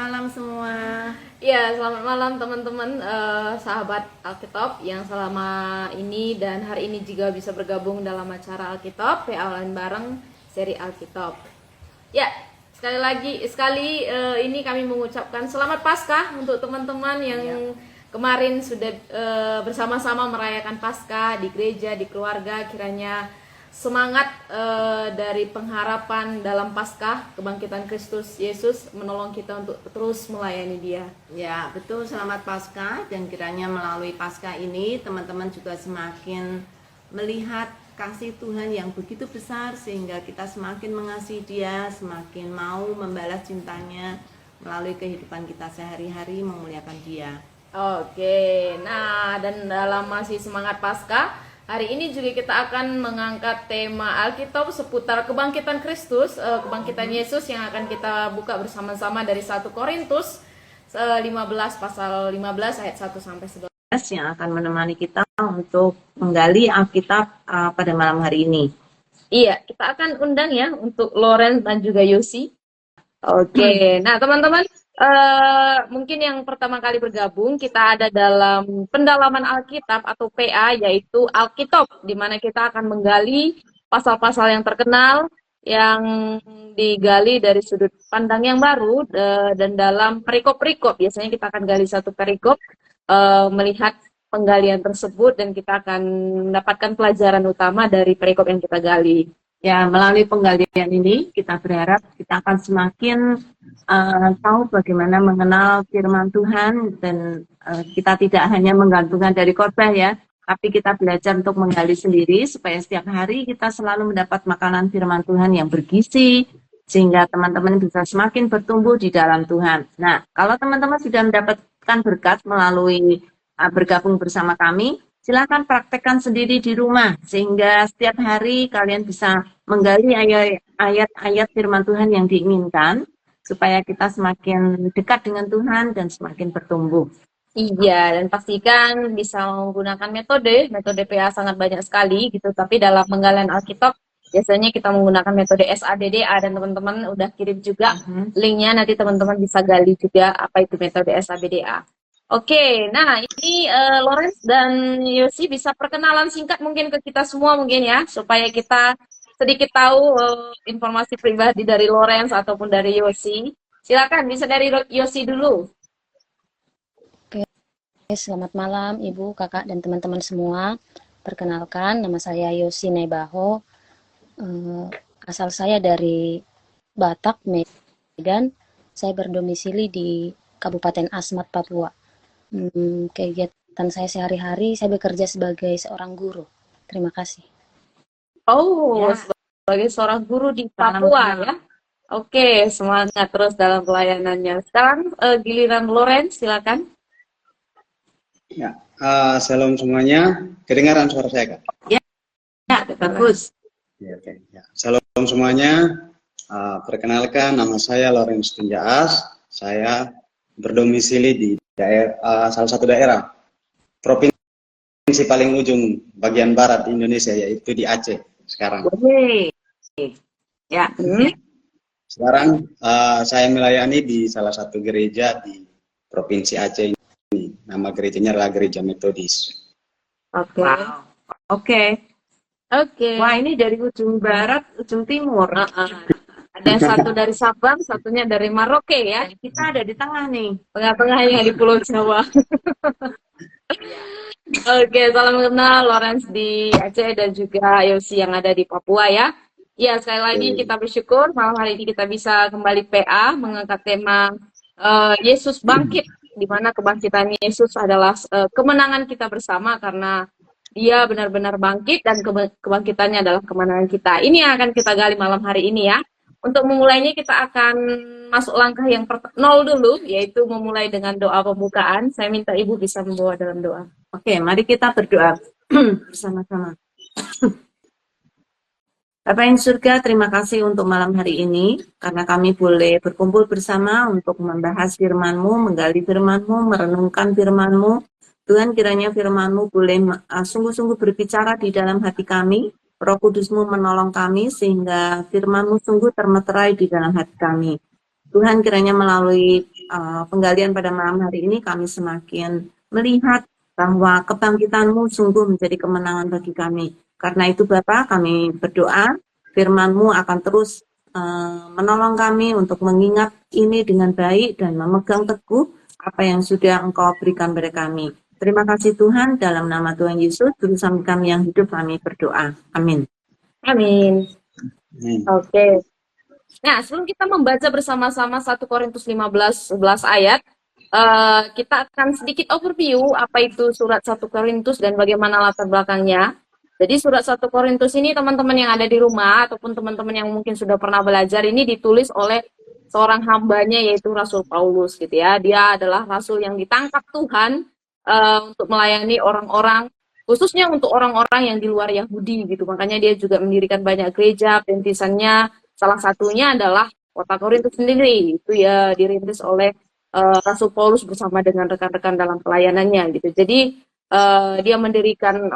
malam semua. Ya, selamat malam teman-teman, sahabat Alkitab yang selama ini dan hari ini juga bisa bergabung dalam acara Alkitab, PA Online bareng seri Alkitab. Ya, sekali ini kami mengucapkan selamat Paskah untuk teman-teman yang kemarin sudah bersama-sama merayakan Paskah di gereja, di keluarga. Kiranya semangat dari pengharapan dalam Paskah kebangkitan Kristus Yesus menolong kita untuk terus melayani Dia. Ya, betul, selamat Paskah, dan kiranya melalui Paskah ini teman-teman juga semakin melihat kasih Tuhan yang begitu besar sehingga kita semakin mengasihi Dia, semakin mau membalas cintanya melalui kehidupan kita sehari-hari memuliakan Dia. Oke, nah dan dalam masih semangat Paskah, hari ini juga kita akan mengangkat tema Alkitab seputar kebangkitan Kristus, kebangkitan Yesus yang akan kita buka bersama-sama dari 1 Korintus 15 pasal 15 ayat 1 sampai 11 yang akan menemani kita untuk menggali Alkitab pada malam hari ini. Iya, kita akan undang ya untuk Loren dan juga Yosi. Oke, nah teman-teman, mungkin yang pertama kali bergabung, kita ada dalam pendalaman Alkitab atau PA, yaitu Alkitab, di mana kita akan menggali pasal-pasal yang terkenal, yang digali dari sudut pandang yang baru, dan dalam perikop-perikop. Biasanya kita akan gali satu perikop, melihat penggalian tersebut, dan kita akan mendapatkan pelajaran utama dari perikop yang kita gali. Ya, melalui penggalian ini kita berharap kita akan semakin tahu bagaimana mengenal firman Tuhan, dan kita tidak hanya menggantungkan dari khotbah ya, tapi kita belajar untuk menggali sendiri supaya setiap hari kita selalu mendapat makanan firman Tuhan yang bergizi sehingga teman-teman bisa semakin bertumbuh di dalam Tuhan. Nah, kalau teman-teman sudah mendapatkan berkat melalui bergabung bersama kami, silakan praktekkan sendiri di rumah sehingga setiap hari kalian bisa menggali ayat-ayat firman Tuhan yang diinginkan supaya kita semakin dekat dengan Tuhan dan semakin bertumbuh. Iya, dan pastikan bisa menggunakan metode PA sangat banyak sekali gitu, tapi dalam penggalian Alkitab biasanya kita menggunakan metode SADDA, dan teman-teman udah kirim juga linknya, nanti teman-teman bisa gali juga apa itu metode SADDA. Oke, nah ini Lawrence dan Yosi bisa perkenalan singkat mungkin ke kita semua mungkin ya, supaya kita sedikit tahu informasi pribadi dari Lawrence ataupun dari Yosi. Silakan, bisa dari Yosi dulu. Oke, selamat malam Ibu, Kakak, dan teman-teman semua. Perkenalkan, nama saya Yosi Nebaho. Asal saya dari Batak, Medan. Saya berdomisili di Kabupaten Asmat, Papua. Kegiatan saya sehari-hari, saya bekerja sebagai seorang guru. Terima kasih. Oh, ya, sebagai seorang guru di Papua ya. Oke, semangat terus dalam pelayanannya. Sekarang giliran Lawrence, silakan. Ya, shalom semuanya. Kedengaran suara saya, Kak? Ya, bagus. Ya, oke. Ya. Shalom semuanya. Perkenalkan, nama saya Lawrence Tunjaas. Saya berdomisili di salah satu daerah provinsi paling ujung bagian barat Indonesia, yaitu di Aceh sekarang. Oke. Ya. Sekarang saya melayani di salah satu gereja di provinsi Aceh ini. Nama gerejanya adalah Gereja Metodis. Oke. Wow. Oke. Wah, ini dari ujung barat, ujung timur. Ada satu dari Sabang, satunya dari Maroke ya. Kita ada di tengah nih. Tengah-tengahnya di Pulau Jawa. Oke, salam kenal Lawrence di Aceh dan juga Yosi yang ada di Papua ya. Ya, sekali lagi kita bersyukur malam hari ini kita bisa kembali PA mengangkat tema Yesus bangkit, di mana kebangkitan Yesus adalah kemenangan kita bersama karena Dia benar-benar bangkit dan kebangkitannya adalah kemenangan kita. Ini yang akan kita gali malam hari ini ya. Untuk memulainya kita akan masuk langkah yang nol dulu, yaitu memulai dengan doa pembukaan. Saya minta Ibu bisa membawa dalam doa. Oke, mari kita berdoa bersama-sama. Bapa yang surga, terima kasih untuk malam hari ini, karena kami boleh berkumpul bersama untuk membahas firman-Mu, menggali firman-Mu, merenungkan firman-Mu. Tuhan, kiranya firman-Mu boleh sungguh-sungguh berbicara di dalam hati kami. Roh Kudus-Mu menolong kami sehingga firman-Mu sungguh termeterai di dalam hati kami. Tuhan, kiranya melalui penggalian pada malam hari ini kami semakin melihat bahwa kebangkitan-Mu sungguh menjadi kemenangan bagi kami. Karena itu Bapa, kami berdoa firman-Mu akan terus menolong kami untuk mengingat ini dengan baik dan memegang teguh apa yang sudah Engkau berikan pada kami. Terima kasih Tuhan, dalam nama Tuhan Yesus, Juru Selamat kami yang hidup, kami berdoa. Amin. Amin. Oke. Nah, sebelum kita membaca bersama-sama 1 Korintus 11 ayat, kita akan sedikit overview apa itu surat 1 Korintus dan bagaimana latar belakangnya. Jadi surat 1 Korintus ini teman-teman yang ada di rumah ataupun teman-teman yang mungkin sudah pernah belajar ini ditulis oleh seorang hambanya yaitu Rasul Paulus gitu ya. Dia adalah rasul yang ditangkap Tuhan untuk melayani orang-orang, khususnya untuk orang-orang yang di luar Yahudi gitu. Makanya dia juga mendirikan banyak gereja, perintisannya salah satunya adalah kota Korintus sendiri. Itu ya dirintis oleh Rasul Paulus bersama dengan rekan-rekan dalam pelayanannya gitu. Jadi dia mendirikan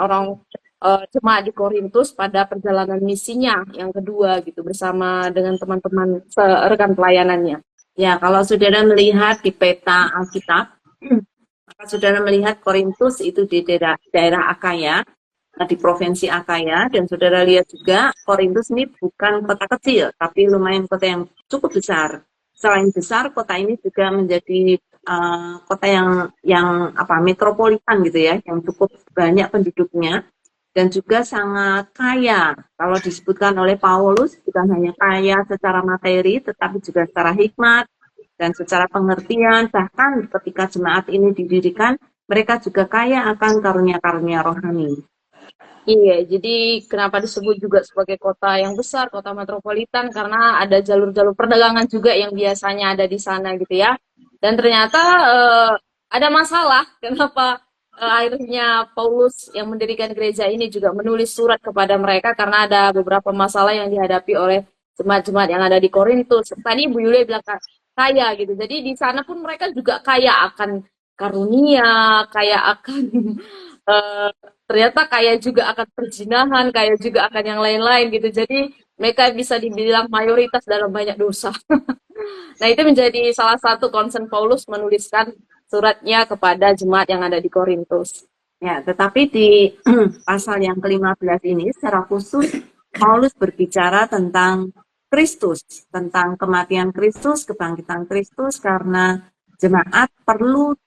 jemaat di Korintus pada perjalanan misinya yang kedua gitu bersama dengan teman-teman rekan pelayanannya. Ya, kalau saudara melihat di peta Alkitab, maka saudara melihat Korintus itu di daerah Akaya, di provinsi Akaya, dan saudara lihat juga Korintus ini bukan kota kecil, tapi lumayan kota yang cukup besar. Selain besar, kota ini juga menjadi kota yang metropolitan gitu ya, yang cukup banyak penduduknya dan juga sangat kaya. Kalau disebutkan oleh Paulus, bukan hanya kaya secara materi, tetapi juga secara hikmat dan secara pengertian. Bahkan ketika jemaat ini didirikan, mereka juga kaya akan karunia-karunia rohani. Iya, jadi kenapa disebut juga sebagai kota yang besar, kota metropolitan, karena ada jalur-jalur perdagangan juga yang biasanya ada di sana gitu ya. Dan ternyata ada masalah, kenapa akhirnya Paulus yang mendirikan gereja ini juga menulis surat kepada mereka, karena ada beberapa masalah yang dihadapi oleh jemaat-jemaat yang ada di Korintus. Tadi Bu Yulia bilang kaya gitu, jadi di sana pun mereka juga kaya akan karunia, kaya akan ternyata kaya juga akan perzinahan, kaya juga akan yang lain-lain gitu. Jadi mereka bisa dibilang mayoritas dalam banyak dosa. Nah, itu menjadi salah satu concern Paulus menuliskan suratnya kepada jemaat yang ada di Korintus. Ya, tetapi di pasal yang ke-15 ini secara khusus Paulus berbicara tentang Kristus, tentang kematian Kristus, kebangkitan Kristus, karena jemaat perlu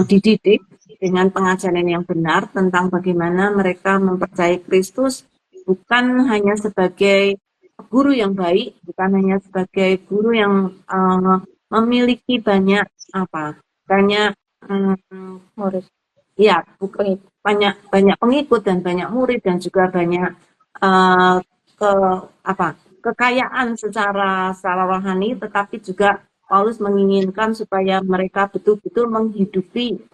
dididik dengan pengajaran yang benar tentang bagaimana mereka mempercayai Kristus bukan hanya sebagai guru yang baik, bukan hanya sebagai guru yang memiliki banyak murid. Ya, banyak pengikut dan banyak murid dan juga banyak kekayaan secara rohani, tetapi juga Paulus menginginkan supaya mereka betul-betul menghidupi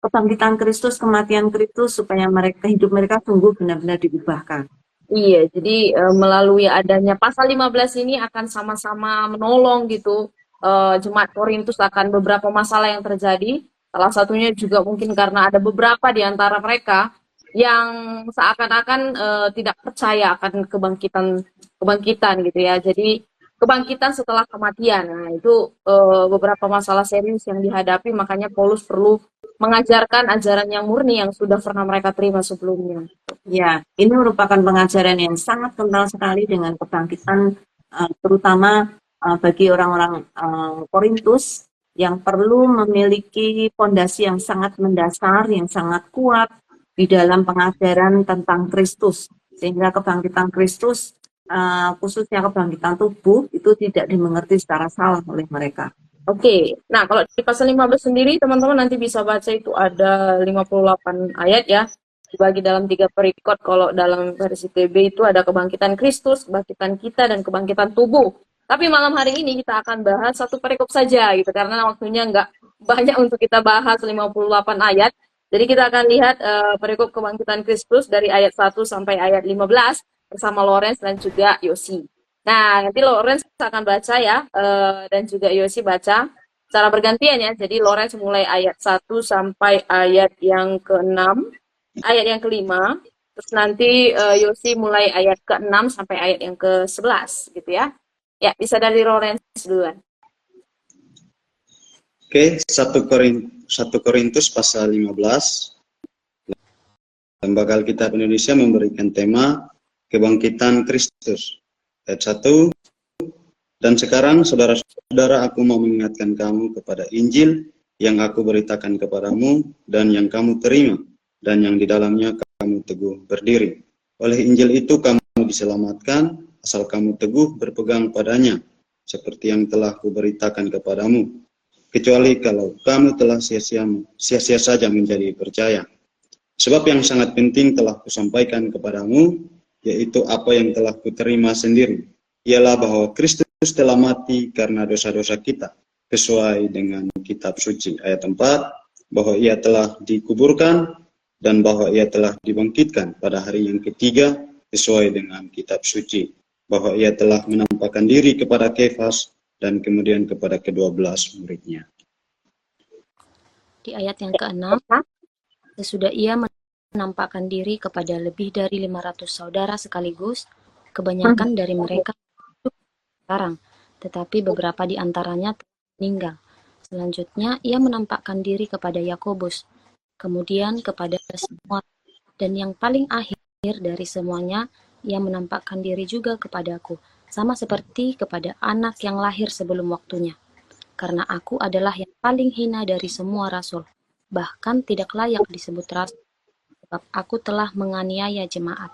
kebangkitan Kristus, kematian Kristus, supaya hidup mereka sungguh benar-benar diubahkan. Iya, jadi melalui adanya pasal 15 ini akan sama-sama menolong gitu jemaat Korintus akan beberapa masalah yang terjadi. Salah satunya juga mungkin karena ada beberapa di antara mereka yang seakan-akan tidak percaya akan kebangkitan gitu ya. Jadi kebangkitan setelah kematian. Nah, itu beberapa masalah serius yang dihadapi, makanya Paulus perlu mengajarkan ajaran yang murni yang sudah pernah mereka terima sebelumnya. Ya, ini merupakan pengajaran yang sangat kental sekali dengan kebangkitan, terutama bagi orang-orang Korintus yang perlu memiliki fondasi yang sangat mendasar, yang sangat kuat di dalam pengajaran tentang Kristus, sehingga kebangkitan Kristus, khususnya kebangkitan tubuh, itu tidak dimengerti secara salah oleh mereka. Oke, nah kalau di pasal 15 sendiri teman-teman nanti bisa baca, itu ada 58 ayat ya, dibagi dalam 3 perikot. Kalau dalam versi TB itu ada kebangkitan Kristus, kebangkitan kita, dan kebangkitan tubuh. Tapi malam hari ini kita akan bahas 1 perikop saja gitu, karena waktunya nggak banyak untuk kita bahas 58 ayat. Jadi kita akan lihat perikop kebangkitan Kristus dari ayat 1 sampai ayat 15 bersama Lawrence dan juga Yosi. Nah, nanti Lawrence akan baca ya, dan juga Yosi baca secara bergantian ya. Jadi Lawrence mulai ayat 1 sampai ayat yang ke-6, ayat yang ke-5, terus nanti Yosi mulai ayat ke-6 sampai ayat yang ke-11 gitu ya. Ya, bisa dari Lawrence duluan. Oke, 1 Korintus pasal 15. Lembaga Alkitab Indonesia memberikan tema kebangkitan Kristus. Ayat 1. Dan sekarang saudara-saudara, aku mau mengingatkan kamu kepada Injil yang aku beritakan kepadamu dan yang kamu terima dan yang di dalamnya kamu teguh berdiri. Oleh Injil itu kamu diselamatkan asal kamu teguh berpegang padanya seperti yang telah kuberitakan kepadamu. Kecuali kalau kamu telah sia-sia saja menjadi percaya. Sebab yang sangat penting telah kusampaikan kepadamu, yaitu apa yang telah kuterima sendiri, ialah bahwa Kristus telah mati karena dosa-dosa kita, sesuai dengan kitab suci. Ayat 4, bahwa ia telah dikuburkan, dan bahwa ia telah dibangkitkan pada hari yang ketiga, sesuai dengan kitab suci. Bahwa ia telah menampakkan diri kepada Kefas, dan kemudian kepada ke-12 muridnya. Di ayat yang ke-6, sesudah ia menampakkan diri kepada lebih dari 500 saudara sekaligus, kebanyakan dari mereka hidup sekarang, tetapi beberapa di antaranya meninggal. Selanjutnya, ia menampakkan diri kepada Yakobus, kemudian kepada semua, dan yang paling akhir dari semuanya, ia menampakkan diri juga kepadaku, sama seperti kepada anak yang lahir sebelum waktunya. Karena aku adalah yang paling hina dari semua rasul, bahkan tidak layak disebut rasul, sebab aku telah menganiaya jemaat.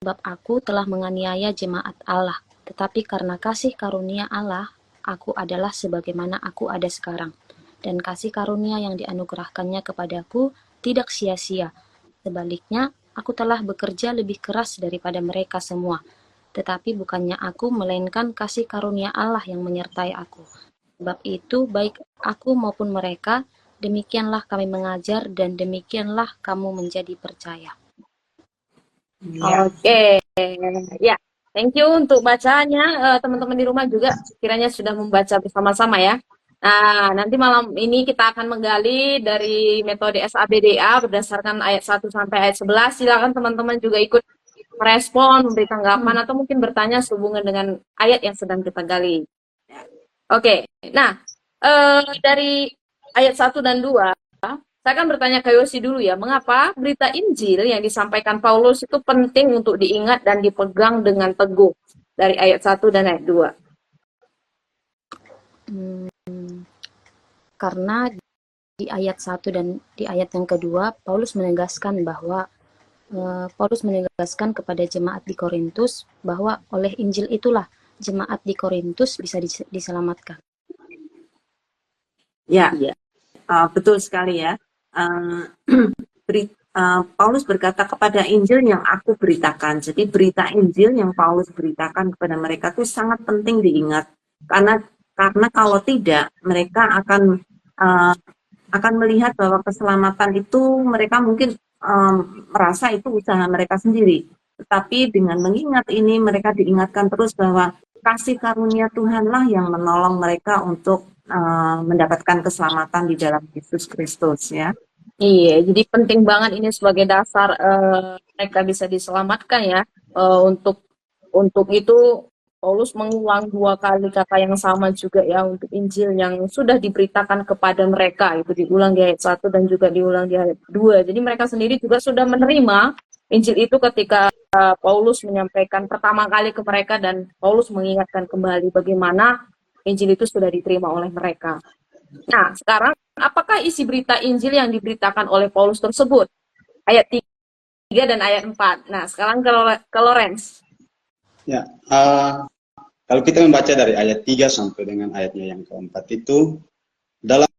Sebab aku telah menganiaya jemaat Allah, tetapi karena kasih karunia Allah, aku adalah sebagaimana aku ada sekarang. Dan kasih karunia yang dianugerahkannya kepadaku tidak sia-sia. Sebaliknya, aku telah bekerja lebih keras daripada mereka semua. Tetapi bukannya aku, melainkan kasih karunia Allah yang menyertai aku. Sebab itu, baik aku maupun mereka, demikianlah kami mengajar, dan demikianlah kamu menjadi percaya. Oke, ya, thank you untuk bacanya. Teman-teman di rumah juga kiranya sudah membaca bersama-sama ya. Nah, nanti malam ini kita akan menggali dari metode SABDA berdasarkan ayat 1 sampai ayat 11. Silakan teman-teman juga ikut merespon, memberi tanggapan, atau mungkin bertanya sehubungan dengan ayat yang sedang kita gali. Oke, nah dari ayat 1 dan 2, saya akan bertanya ke Yosi dulu ya, mengapa berita Injil yang disampaikan Paulus itu penting untuk diingat dan dipegang dengan teguh dari ayat 1 dan ayat 2? Karena di ayat 1 dan di ayat yang kedua, Paulus menegaskan kepada jemaat di Korintus bahwa oleh Injil itulah jemaat di Korintus bisa diselamatkan. Ya, betul sekali ya. Paulus berkata kepada Injil yang aku beritakan. Jadi berita Injil yang Paulus beritakan kepada mereka itu sangat penting diingat. Karena kalau tidak, mereka akan melihat bahwa keselamatan itu mereka mungkin merasa itu usaha mereka sendiri. Tetapi dengan mengingat ini, mereka diingatkan terus bahwa kasih karunia Tuhanlah yang menolong mereka untuk mendapatkan keselamatan di dalam Yesus Kristus ya. Iya, jadi penting banget ini sebagai dasar mereka bisa diselamatkan ya. Untuk itu Paulus mengulang 2 kali kata yang sama juga ya untuk Injil yang sudah diberitakan kepada mereka. Itu diulang di ayat 1 dan juga diulang di ayat 2. Jadi mereka sendiri juga sudah menerima Injil itu ketika Paulus menyampaikan pertama kali ke mereka, dan Paulus mengingatkan kembali bagaimana Injil itu sudah diterima oleh mereka. Nah, sekarang apakah isi berita Injil yang diberitakan oleh Paulus tersebut? Ayat 3 dan ayat 4. Nah, sekarang ke Lorenz. Ya, kalau kita membaca dari ayat 3 sampai dengan ayatnya yang keempat itu, dalam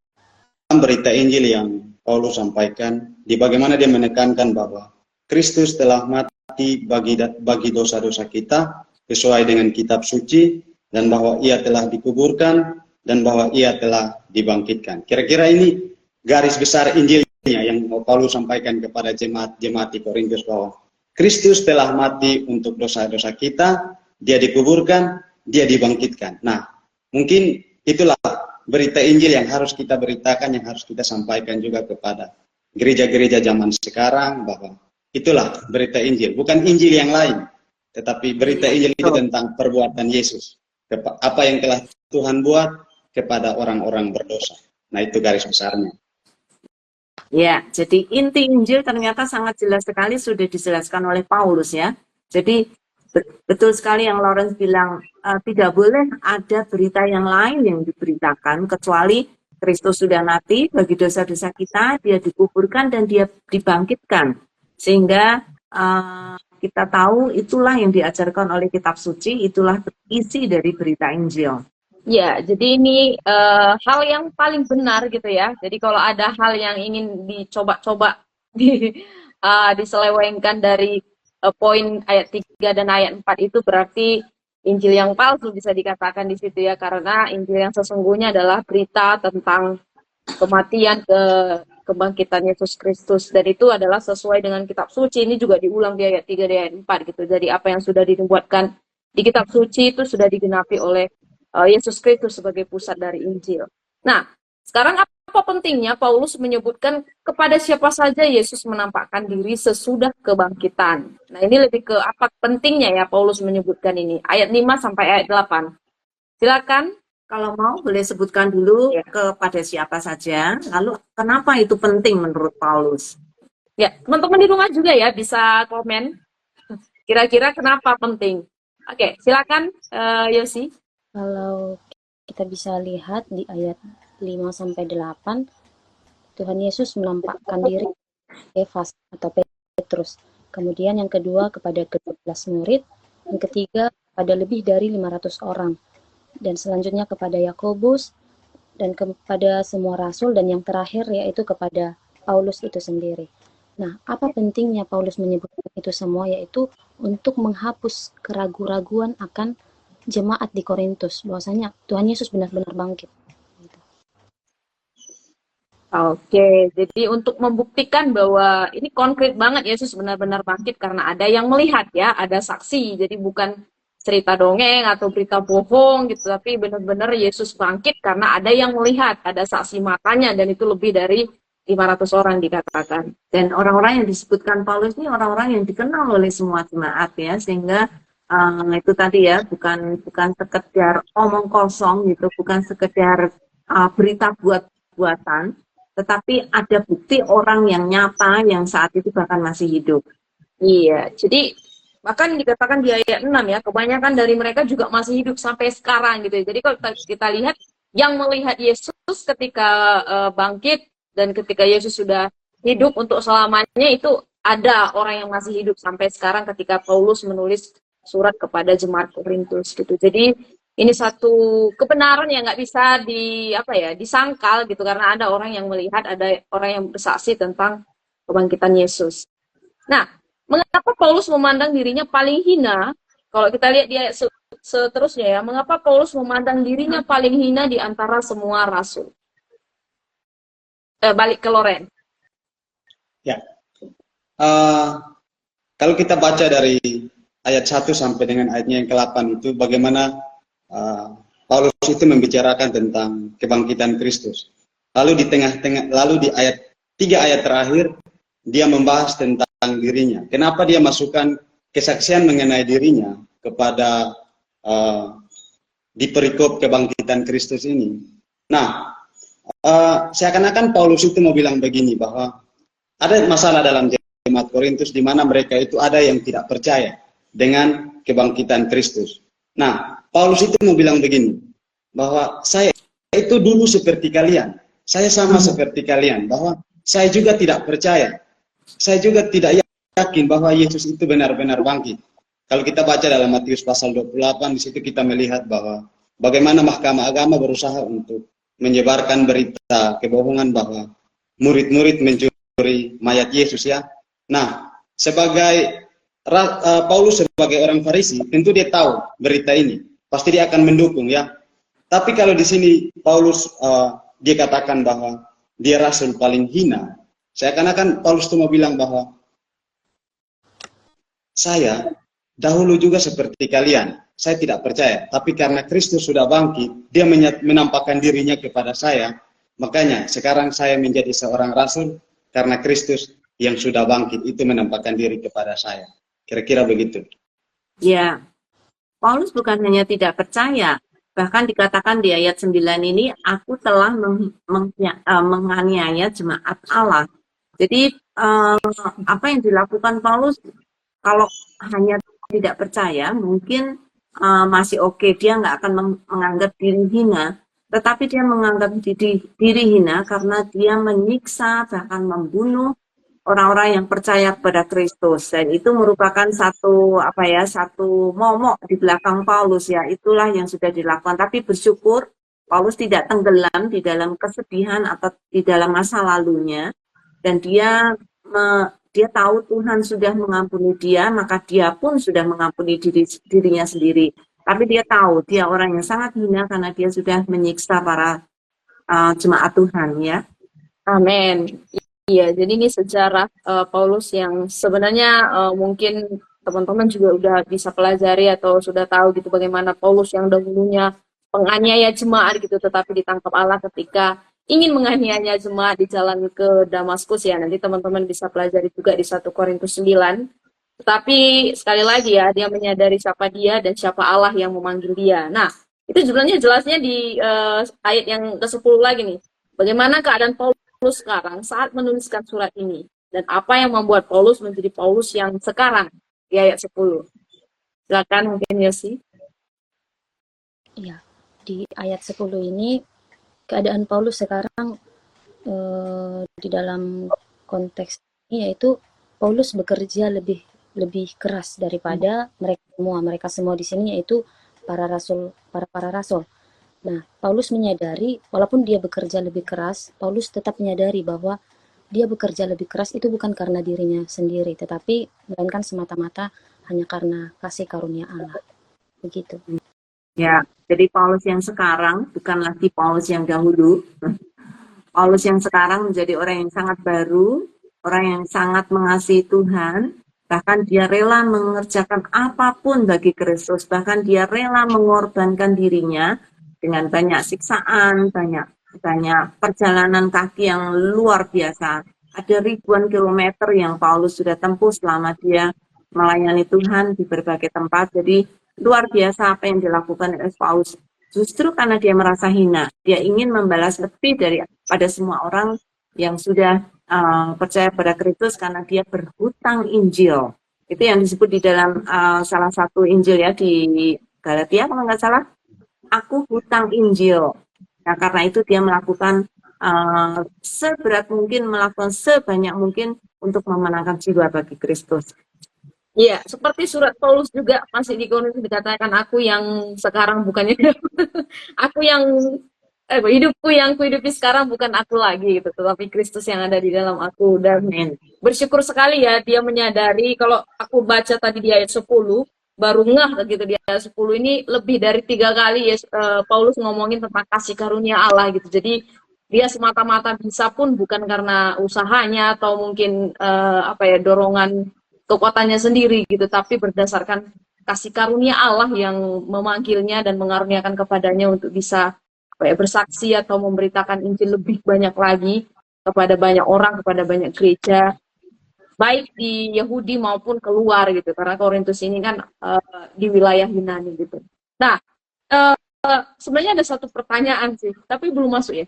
berita Injil yang Paulus sampaikan, di bagaimana dia menekankan bahwa Kristus telah mati bagi dosa-dosa kita, sesuai dengan kitab suci, dan bahwa ia telah dikuburkan, dan bahwa ia telah dibangkitkan. Kira-kira ini garis besar Injilnya yang Paulus sampaikan kepada jemaat di Korintus, bahwa Kristus telah mati untuk dosa-dosa kita, dia dikuburkan, dia dibangkitkan. Nah, mungkin itulah berita Injil yang harus kita beritakan, yang harus kita sampaikan juga kepada gereja-gereja zaman sekarang, bahwa itulah berita Injil, bukan Injil yang lain, tetapi berita Injil itu tentang perbuatan Yesus. Apa yang telah Tuhan buat, kepada orang-orang berdosa. Nah, itu garis besarnya. Ya, jadi inti Injil ternyata sangat jelas sekali sudah dijelaskan oleh Paulus ya. Jadi betul sekali yang Lawrence bilang, tidak boleh ada berita yang lain yang diberitakan kecuali Kristus sudah mati bagi dosa-dosa kita, dia dikuburkan dan dia dibangkitkan. Sehingga kita tahu itulah yang diajarkan oleh kitab suci, itulah isi dari berita Injil. Ya, jadi ini hal yang paling benar gitu ya. Jadi kalau ada hal yang ingin dicoba-coba diselewengkan dari poin ayat 3 dan ayat 4 itu berarti Injil yang palsu bisa dikatakan di situ ya. Karena Injil yang sesungguhnya adalah berita tentang kematian kebangkitan Yesus Kristus. Dan itu adalah sesuai dengan kitab suci. Ini juga diulang di ayat 3 dan ayat 4 gitu. Jadi apa yang sudah dinubuatkan di kitab suci itu sudah digenapi oleh Yesus Kristus sebagai pusat dari Injil. Nah, sekarang apa pentingnya Paulus menyebutkan kepada siapa saja Yesus menampakkan diri sesudah kebangkitan. Nah, ini lebih ke apa pentingnya ya Paulus menyebutkan ini. Ayat 5 sampai ayat 8. Silakan. Kalau mau boleh sebutkan dulu ya, kepada siapa saja, lalu kenapa itu penting menurut Paulus? Ya, teman-teman di rumah juga ya bisa komen. Kira-kira kenapa penting? Oke, silakan Yosi. Kalau kita bisa lihat di ayat 5-8, Tuhan Yesus menampakkan diri Kefas atau Petrus. Kemudian yang kedua kepada ke-12 murid, yang ketiga pada lebih dari 500 orang. Dan selanjutnya kepada Yakobus dan kepada semua rasul, dan yang terakhir yaitu kepada Paulus itu sendiri. Nah, apa pentingnya Paulus menyebutkan itu semua? Yaitu untuk menghapus keraguan-raguan akan jemaat di Korintus, bahwasanya Tuhan Yesus benar-benar bangkit. Oke, jadi untuk membuktikan bahwa ini konkret banget Yesus benar-benar bangkit karena ada yang melihat ya, ada saksi. Jadi bukan cerita dongeng atau berita bohong gitu, tapi benar-benar Yesus bangkit karena ada yang melihat, ada saksi matanya, dan itu lebih dari 500 orang dikatakan. Dan orang-orang yang disebutkan Paulus ini orang-orang yang dikenal oleh semua jemaat ya, sehingga itu tadi ya, bukan sekedar omong kosong gitu, bukan sekedar berita buat-buatan, tetapi ada bukti orang yang nyata yang saat itu bahkan masih hidup. Iya, jadi bahkan dikatakan di ayat 6 ya, kebanyakan dari mereka juga masih hidup sampai sekarang gitu. Jadi kalau kita lihat yang melihat Yesus ketika bangkit dan ketika Yesus sudah hidup untuk selamanya, itu ada orang yang masih hidup sampai sekarang ketika Paulus menulis surat kepada jemaat Korintus gitu. Jadi ini satu kebenaran yang nggak bisa disangkal gitu, karena ada orang yang melihat, ada orang yang bersaksi tentang kebangkitan Yesus. Nah, mengapa Paulus memandang dirinya paling hina? Kalau kita lihat di ayat seterusnya ya, mengapa Paulus memandang dirinya paling hina di antara semua rasul? Balik ke Loren. Ya, kalau kita baca dari ayat 1 sampai dengan ayatnya yang ke-8 itu, bagaimana Paulus itu membicarakan tentang kebangkitan Kristus. Lalu di tengah-tengah, lalu di ayat 3 ayat terakhir, dia membahas tentang dirinya. Kenapa dia masukkan kesaksian mengenai dirinya kepada di perikop kebangkitan Kristus ini. Nah, seakan-akan Paulus itu mau bilang begini, bahwa ada masalah dalam jemaat Korintus di mana mereka itu ada yang tidak percaya dengan kebangkitan Kristus. Nah, Paulus itu mau bilang begini, bahwa saya itu dulu seperti kalian, saya sama seperti kalian, bahwa saya juga tidak percaya, saya juga tidak yakin bahwa Yesus itu benar-benar bangkit. Kalau kita baca dalam Matius pasal 28, di situ kita melihat bahwa bagaimana Mahkamah Agama berusaha untuk menyebarkan berita kebohongan bahwa murid-murid mencuri mayat Yesus ya. Nah, sebagai Paulus sebagai orang Farisi, tentu dia tahu berita ini, pasti dia akan mendukung ya. Tapi kalau di sini Paulus dia katakan bahwa dia rasul paling hina, seakan-akan Paulus itu mau bilang bahwa saya dahulu juga seperti kalian, saya tidak percaya, tapi karena Kristus sudah bangkit, dia menampakkan dirinya kepada saya, makanya sekarang saya menjadi seorang rasul karena Kristus yang sudah bangkit itu menampakkan diri kepada saya. Kira-kira begitu. Ya, Paulus bukan hanya tidak percaya, Bahkan dikatakan di ayat 9 ini, aku telah menganiaya jemaat Allah. Jadi apa yang dilakukan Paulus, kalau hanya tidak percaya, mungkin masih oke, dia nggak akan menganggap diri hina, tetapi dia menganggap diri hina karena dia menyiksa, bahkan membunuh orang-orang yang percaya kepada Kristus, dan itu merupakan satu momok di belakang Paulus, ya, itulah yang sudah dilakukan. Tapi bersyukur Paulus tidak tenggelam di dalam kesedihan atau di dalam masa lalunya, dan dia tahu Tuhan sudah mengampuni dia, maka dia pun sudah mengampuni dirinya sendiri. Tapi dia tahu dia orang yang sangat hina karena dia sudah menyiksa para jemaat Tuhan, ya. Amin. Iya, jadi ini sejarah Paulus yang sebenarnya mungkin teman-teman juga udah bisa pelajari atau sudah tahu gitu bagaimana Paulus yang dahulunya penganiaya jemaat gitu, tetapi ditangkap Allah ketika ingin menganiaya jemaat di jalan ke Damaskus, ya. Nanti teman-teman bisa pelajari juga di 1 Korintus 9. Tetapi sekali lagi ya, dia menyadari siapa dia dan siapa Allah yang memanggil dia. Nah, itu sebenarnya jelasnya di ayat yang ke-10 lagi nih. Bagaimana keadaan Paulus sekarang saat menuliskan surat ini, dan apa yang membuat Paulus menjadi Paulus yang sekarang di ayat 10. Silakan mungkin Yosi. Ya, di ayat 10 ini keadaan Paulus sekarang di dalam konteks ini yaitu Paulus bekerja lebih keras daripada mereka semua di sini, yaitu para rasul. Nah, Paulus menyadari, walaupun dia bekerja lebih keras, Paulus tetap menyadari bahwa dia bekerja lebih keras itu bukan karena dirinya sendiri, tetapi melainkan semata-mata hanya karena kasih karunia Allah. Begitu. Ya, jadi Paulus yang sekarang bukan lagi Paulus yang dahulu. Paulus yang sekarang menjadi orang yang sangat baru, orang yang sangat mengasihi Tuhan, bahkan dia rela mengerjakan apapun bagi Kristus, bahkan dia rela mengorbankan dirinya dengan banyak siksaan, banyak perjalanan kaki yang luar biasa. Ada ribuan kilometer yang Paulus sudah tempuh selama dia melayani Tuhan di berbagai tempat. Jadi luar biasa apa yang dilakukan oleh Paulus. Justru karena dia merasa hina, dia ingin membalas lebih daripada semua orang yang sudah percaya pada Kristus karena dia berhutang Injil. Itu yang disebut di dalam salah satu Injil, ya, di Galatia kalau nggak salah. Aku hutang Injil. Nah, karena itu dia melakukan seberat mungkin, melakukan sebanyak mungkin untuk memenangkan jiwa bagi Kristus. Iya, seperti surat Paulus juga masih di Korintus dikatakan, aku yang sekarang bukannya aku yang hidupku yang kuhidupi sekarang bukan aku lagi gitu, tetapi Kristus yang ada di dalam aku. Dan bersyukur sekali ya dia menyadari, kalau aku baca tadi di ayat 10 baru ngeh gitu, di ayat 10 ini lebih dari 3 kali ya Paulus ngomongin tentang kasih karunia Allah gitu. Jadi dia semata-mata bisa pun bukan karena usahanya atau mungkin dorongan kekuatannya sendiri gitu, tapi berdasarkan kasih karunia Allah yang memanggilnya dan mengaruniakan kepadanya untuk bisa bersaksi atau memberitakan Injil lebih banyak lagi kepada banyak orang, kepada banyak gereja, baik di Yahudi maupun keluar gitu, karena Korintus ini kan di wilayah Yunani gitu. Nah, sebenarnya ada satu pertanyaan sih, tapi belum masuk ya.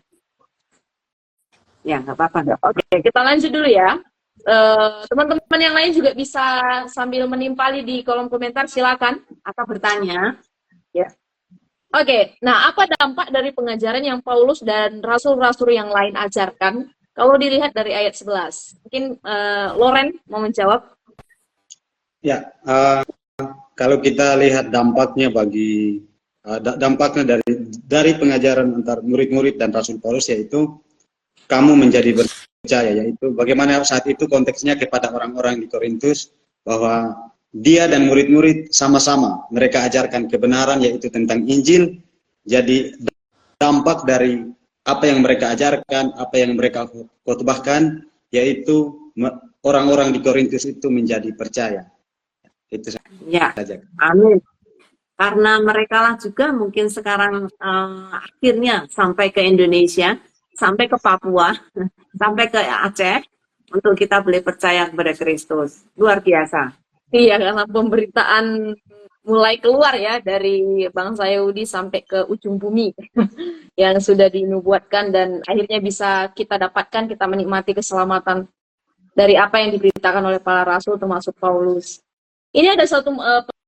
Ya, nggak apa-apa. Oke, kita lanjut dulu ya. Teman-teman yang lain juga bisa sambil menimpali di kolom komentar, silakan, atau bertanya. Ya. Oke, nah apa dampak dari pengajaran yang Paulus dan rasul-rasul yang lain ajarkan? Kalau dilihat dari ayat 11, mungkin Loren mau menjawab. Ya, kalau kita lihat dampaknya dari pengajaran antar murid-murid dan Rasul Paulus, yaitu kamu menjadi percaya, yaitu bagaimana saat itu konteksnya kepada orang-orang di Korintus, bahwa dia dan murid-murid sama-sama mereka ajarkan kebenaran, yaitu tentang Injil. Jadi dampak dari apa yang mereka ajarkan, apa yang mereka khotbahkan, yaitu orang-orang di Korintus itu menjadi percaya. Itu ya, saja. Amin. Karena mereka lah juga mungkin sekarang akhirnya sampai ke Indonesia, sampai ke Papua, sampai ke Aceh, untuk kita boleh percaya kepada Kristus. Luar biasa. Iya, karena pemberitaan mulai keluar ya dari bangsa Yahudi sampai ke ujung bumi yang sudah dinubuatkan, dan akhirnya bisa kita dapatkan, kita menikmati keselamatan dari apa yang diberitakan oleh para rasul termasuk Paulus. Ini ada satu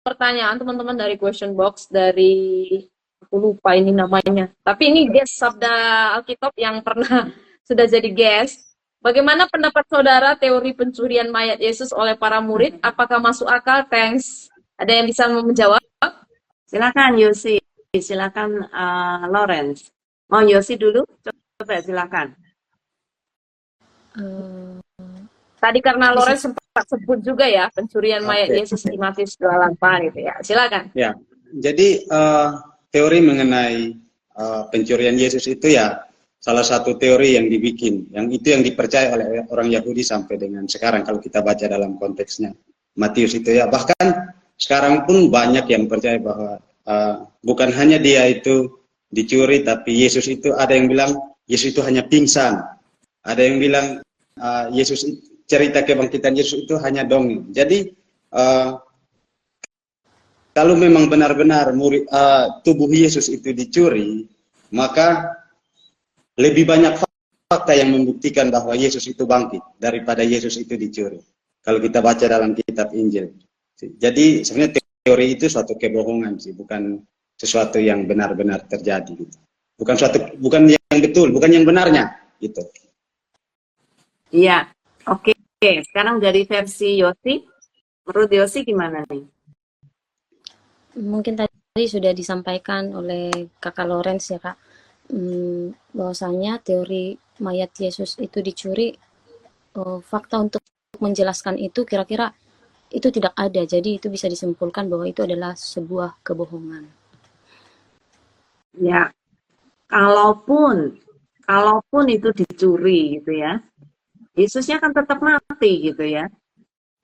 pertanyaan teman-teman dari question box dari, aku lupa ini namanya, tapi ini guest Sabda Alkitab yang pernah sudah jadi guest. Bagaimana pendapat saudara teori pencurian mayat Yesus oleh para murid? Apakah masuk akal? Thanks. Ada yang bisa menjawab? Silakan Yosi, silakan Lawrence. Mau Yosi dulu? Coba silakan. Tadi karena Lawrence sempat sebut juga ya pencurian mayat Yesus di Matius 28 gitu ya. Silakan. Ya, jadi teori mengenai pencurian Yesus itu ya salah satu teori yang dibikin, yang itu yang dipercaya oleh orang Yahudi sampai dengan sekarang kalau kita baca dalam konteksnya Matius itu ya. Bahkan sekarang pun banyak yang percaya bahwa bukan hanya dia itu dicuri, tapi Yesus itu, ada yang bilang Yesus itu hanya pingsan, ada yang bilang Yesus, cerita kebangkitan Yesus itu hanya dongeng. Jadi kalau memang benar-benar tubuh Yesus itu dicuri, maka lebih banyak fakta yang membuktikan bahwa Yesus itu bangkit daripada Yesus itu dicuri. Kalau kita baca dalam kitab Injil. Jadi sebenarnya teori itu suatu kebohongan sih, bukan sesuatu yang benar-benar terjadi. Bukan yang betul, bukan yang benarnya gitu. Iya, oke. Sekarang dari versi Yosi, menurut Yosi gimana nih? Mungkin tadi sudah disampaikan oleh Kakak Lawrence ya Kak, bahwasanya teori mayat Yesus itu dicuri, fakta untuk menjelaskan itu kira-kira itu tidak ada, jadi itu bisa disimpulkan bahwa itu adalah sebuah kebohongan. Ya, kalaupun itu dicuri gitu ya, Yesusnya kan tetap mati gitu ya.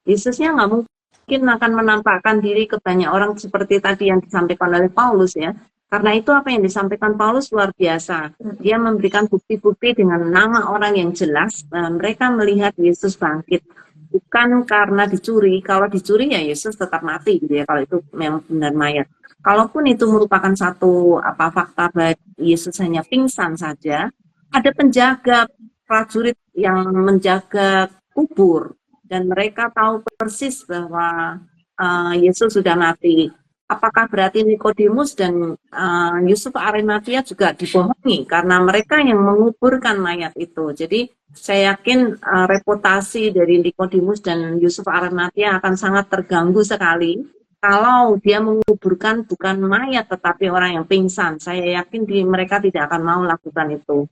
Yesusnya nggak mungkin akan menampakkan diri ke banyak orang seperti tadi yang disampaikan oleh Paulus ya. Karena itu apa yang disampaikan Paulus luar biasa. Dia memberikan bukti-bukti dengan nama orang yang jelas. Mereka melihat Yesus bangkit. Bukan karena dicuri. Kalau dicuri ya Yesus tetap mati gitu ya. Kalau itu memang benar mayat. Kalaupun itu merupakan satu fakta bahwa Yesus hanya pingsan saja, ada penjaga prajurit yang menjaga kubur dan mereka tahu persis bahwa Yesus sudah mati. Apakah berarti Nikodemus dan Yusuf Arimatia juga dibohongi karena mereka yang menguburkan mayat itu? Jadi saya yakin reputasi dari Nikodemus dan Yusuf Arimatia akan sangat terganggu sekali kalau dia menguburkan bukan mayat tetapi orang yang pingsan. Saya yakin mereka tidak akan mau lakukan itu.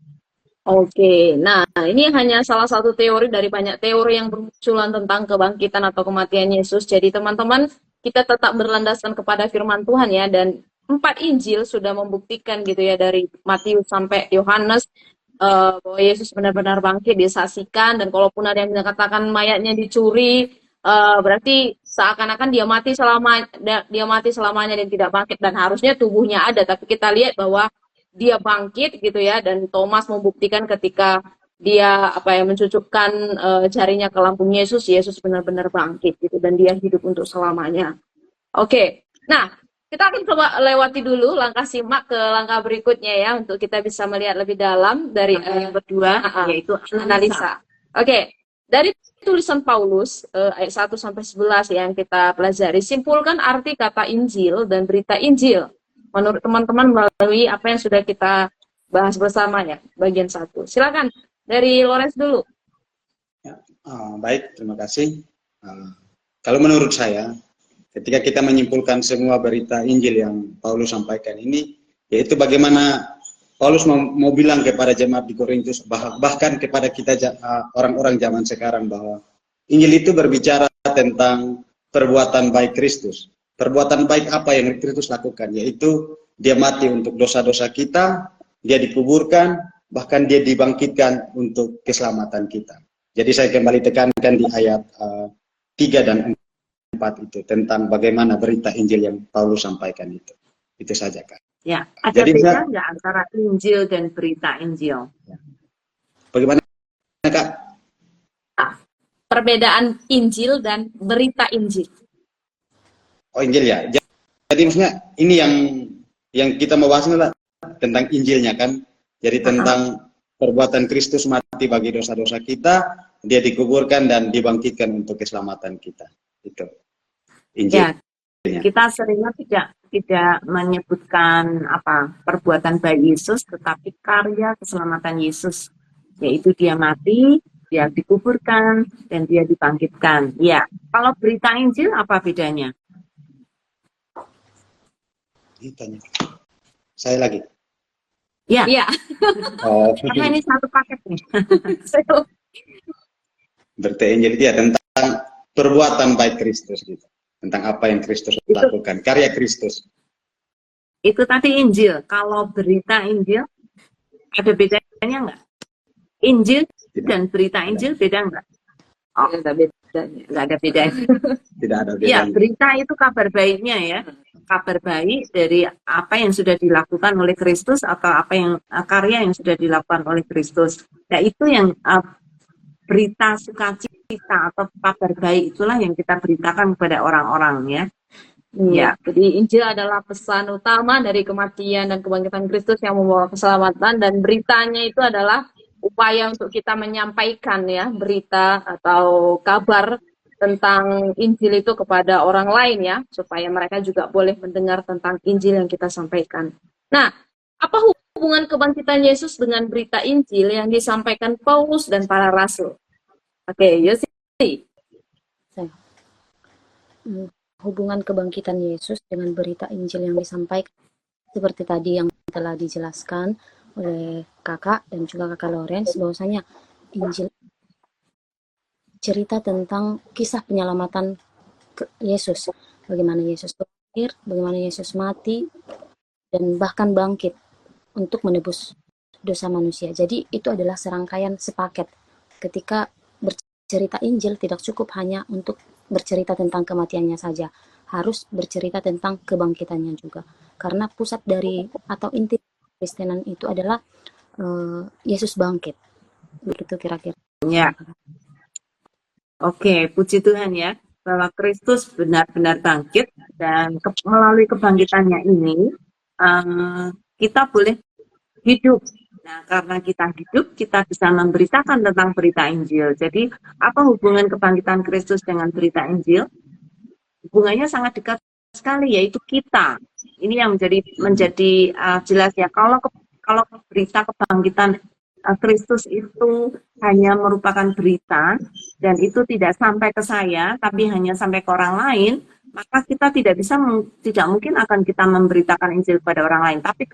Oke, nah ini hanya salah satu teori dari banyak teori yang bermunculan tentang kebangkitan atau kematian Yesus. Jadi teman-teman, kita tetap berlandaskan kepada firman Tuhan ya, dan 4 Injil sudah membuktikan gitu ya, dari Matius sampai Yohanes, bahwa Yesus benar-benar bangkit, disaksikan, dan kalaupun ada yang dikatakan mayatnya dicuri, berarti seakan-akan dia mati selamanya dan tidak bangkit, dan harusnya tubuhnya ada, tapi kita lihat bahwa dia bangkit gitu ya, dan Thomas membuktikan ketika dia mencucukkan jarinya ke lambung Yesus benar-benar bangkit gitu, dan dia hidup untuk selamanya. Oke. Nah, kita akan coba lewati dulu langkah simak ke langkah berikutnya ya, untuk kita bisa melihat lebih dalam dari yang kedua, yaitu analisa. Oke. Dari tulisan Paulus ayat 1 sampai 11 yang kita pelajari, simpulkan arti kata Injil dan berita Injil menurut teman-teman melalui apa yang sudah kita bahas bersama ya, bagian 1. Silakan dari Lawrence dulu. Ya, baik, terima kasih. Kalau menurut saya, ketika kita menyimpulkan semua berita Injil yang Paulus sampaikan ini, yaitu bagaimana Paulus mau bilang kepada jemaat di Korintus, bahkan kepada kita orang-orang zaman sekarang, bahwa Injil itu berbicara tentang perbuatan baik Kristus. Perbuatan baik apa yang Kristus lakukan, yaitu dia mati untuk dosa-dosa kita, dia dikuburkan, bahkan dia dibangkitkan untuk keselamatan kita. Jadi saya kembali tekankan di ayat 3 dan 4 itu, tentang bagaimana berita Injil yang Paulus sampaikan itu. Itu saja, Kak. Ya, ada beda nggak antara Injil dan berita Injil? Ya. Bagaimana, Kak? Perbedaan Injil dan berita Injil. Oh, Injil ya. jadi maksudnya ini yang kita mau bahas adalah tentang Injilnya kan. Jadi tentang perbuatan Kristus mati bagi dosa-dosa kita, dia dikuburkan dan dibangkitkan untuk keselamatan kita. Itu Injil. Ya, kita seringnya tidak menyebutkan apa perbuatan bayi Yesus, tetapi karya keselamatan Yesus, yaitu dia mati, dia dikuburkan, dan dia dibangkitkan. Ya, kalau berita Injil apa bedanya? Ditanya. Saya lagi. Ya, Iya. Oh, karena ini satu paket nih. berarti Injil dia tentang perbuatan baik Kristus gitu. Tentang apa yang Kristus lakukan, karya Kristus. Itu tadi Injil. Kalau berita Injil, ada bedanya nggak? Injil dan berita Injil beda nggak? Oh, Nggak ada bedanya. nggak ada bedanya. Tidak ada Ya, bedanya. berita itu kabar baiknya ya. Kabar baik dari apa yang sudah dilakukan oleh Kristus atau apa yang karya yang sudah dilakukan oleh Kristus. Nah, itu yang berita sukacita atau kabar baik itulah yang kita beritakan kepada orang-orang ya. Ya, jadi Injil adalah pesan utama dari kematian dan kebangkitan Kristus yang membawa keselamatan, dan beritanya itu adalah upaya untuk kita menyampaikan ya berita atau kabar tentang Injil itu kepada orang lain ya, supaya mereka juga boleh mendengar tentang Injil yang kita sampaikan. Nah, apa hubungan kebangkitan Yesus dengan berita Injil yang disampaikan Paulus dan para rasul? Oke, Yosi. Hubungan kebangkitan Yesus dengan berita Injil yang disampaikan seperti tadi yang telah dijelaskan oleh kakak dan juga kakak Lawrence, bahwasanya Injil cerita tentang kisah penyelamatan Yesus, bagaimana Yesus lahir, bagaimana Yesus mati, dan bahkan bangkit untuk menebus dosa manusia. Jadi itu adalah serangkaian sepaket. Ketika bercerita Injil tidak cukup hanya untuk bercerita tentang kematiannya saja, harus bercerita tentang kebangkitannya juga. Karena pusat dari atau inti Kristenan itu adalah Yesus bangkit. Begitu kira-kira. Ya. Oke, puji Tuhan ya, bahwa Kristus benar-benar bangkit dan melalui kebangkitannya ini kita boleh hidup. Nah, karena kita hidup, kita bisa memberitakan tentang berita Injil. Jadi, apa hubungan kebangkitan Kristus dengan berita Injil? Hubungannya sangat dekat sekali, yaitu kita. Ini yang menjadi jelas ya. Kalau berita kebangkitan Kristus itu hanya merupakan berita dan itu tidak sampai ke saya, tapi hanya sampai ke orang lain, maka kita tidak mungkin akan kita memberitakan Injil kepada orang lain. Tapi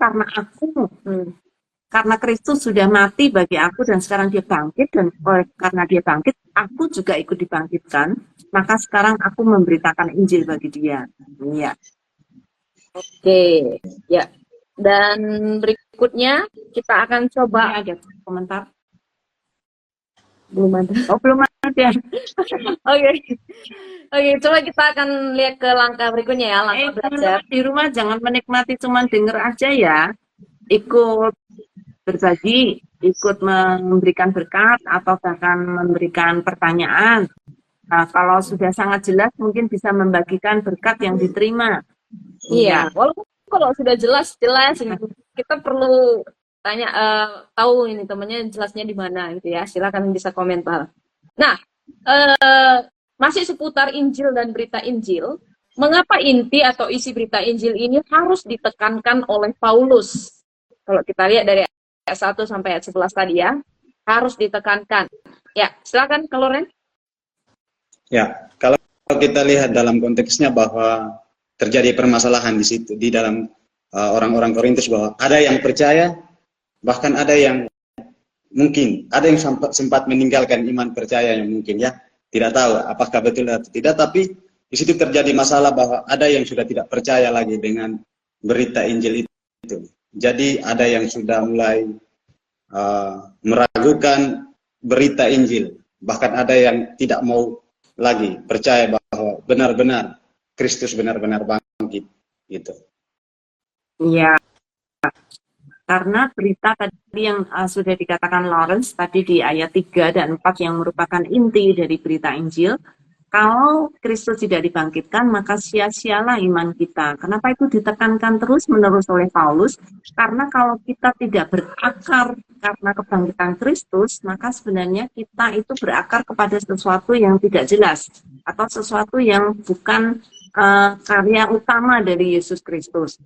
karena Kristus sudah mati bagi aku dan sekarang dia bangkit, dan karena dia bangkit, aku juga ikut dibangkitkan, maka sekarang aku memberitakan Injil bagi dia. Ya. Oke, ya. Dan berikutnya kita akan coba ada komentar. belum ada. Oh, belum ada. Oke. Oke, coba kita akan lihat ke langkah berikutnya ya, langkah belajar. Di rumah jangan menikmati cuma denger aja ya. Ikut berbagi, ikut memberikan berkat atau bahkan memberikan pertanyaan. Nah, kalau sudah sangat jelas mungkin bisa membagikan berkat yang diterima. Iya, walaupun kalau sudah jelas kita perlu tanya tahu ini temannya jelasnya di mana gitu ya. Silakan bisa komentar. Nah, masih seputar Injil dan berita Injil. Mengapa inti atau isi berita Injil ini harus ditekankan oleh Paulus? Kalau kita lihat dari ayat 1 sampai ayat 11 tadi ya, harus ditekankan. Ya, silakan kalau Ren. Ya, kalau kita lihat dalam konteksnya bahwa terjadi permasalahan di situ, di dalam orang-orang Korintus, bahwa ada yang percaya, bahkan ada yang mungkin, ada yang sempat meninggalkan iman percaya yang mungkin ya, tidak tahu apakah betul atau tidak, tapi di situ terjadi masalah bahwa ada yang sudah tidak percaya lagi dengan berita Injil itu. Jadi ada yang sudah mulai meragukan berita Injil, bahkan ada yang tidak mau lagi percaya bahwa benar-benar Kristus benar-benar bangkit gitu. Iya, karena berita tadi yang sudah dikatakan Lawrence tadi di ayat 3 dan 4 yang merupakan inti dari berita Injil, Kalau Kristus tidak dibangkitkan, maka sia-sialah iman kita. Kenapa itu ditekankan terus-menerus oleh Paulus? Karena kalau kita tidak berakar karena kebangkitan Kristus, maka sebenarnya kita itu berakar kepada sesuatu yang tidak jelas, atau sesuatu yang bukan karya utama dari Yesus Kristus.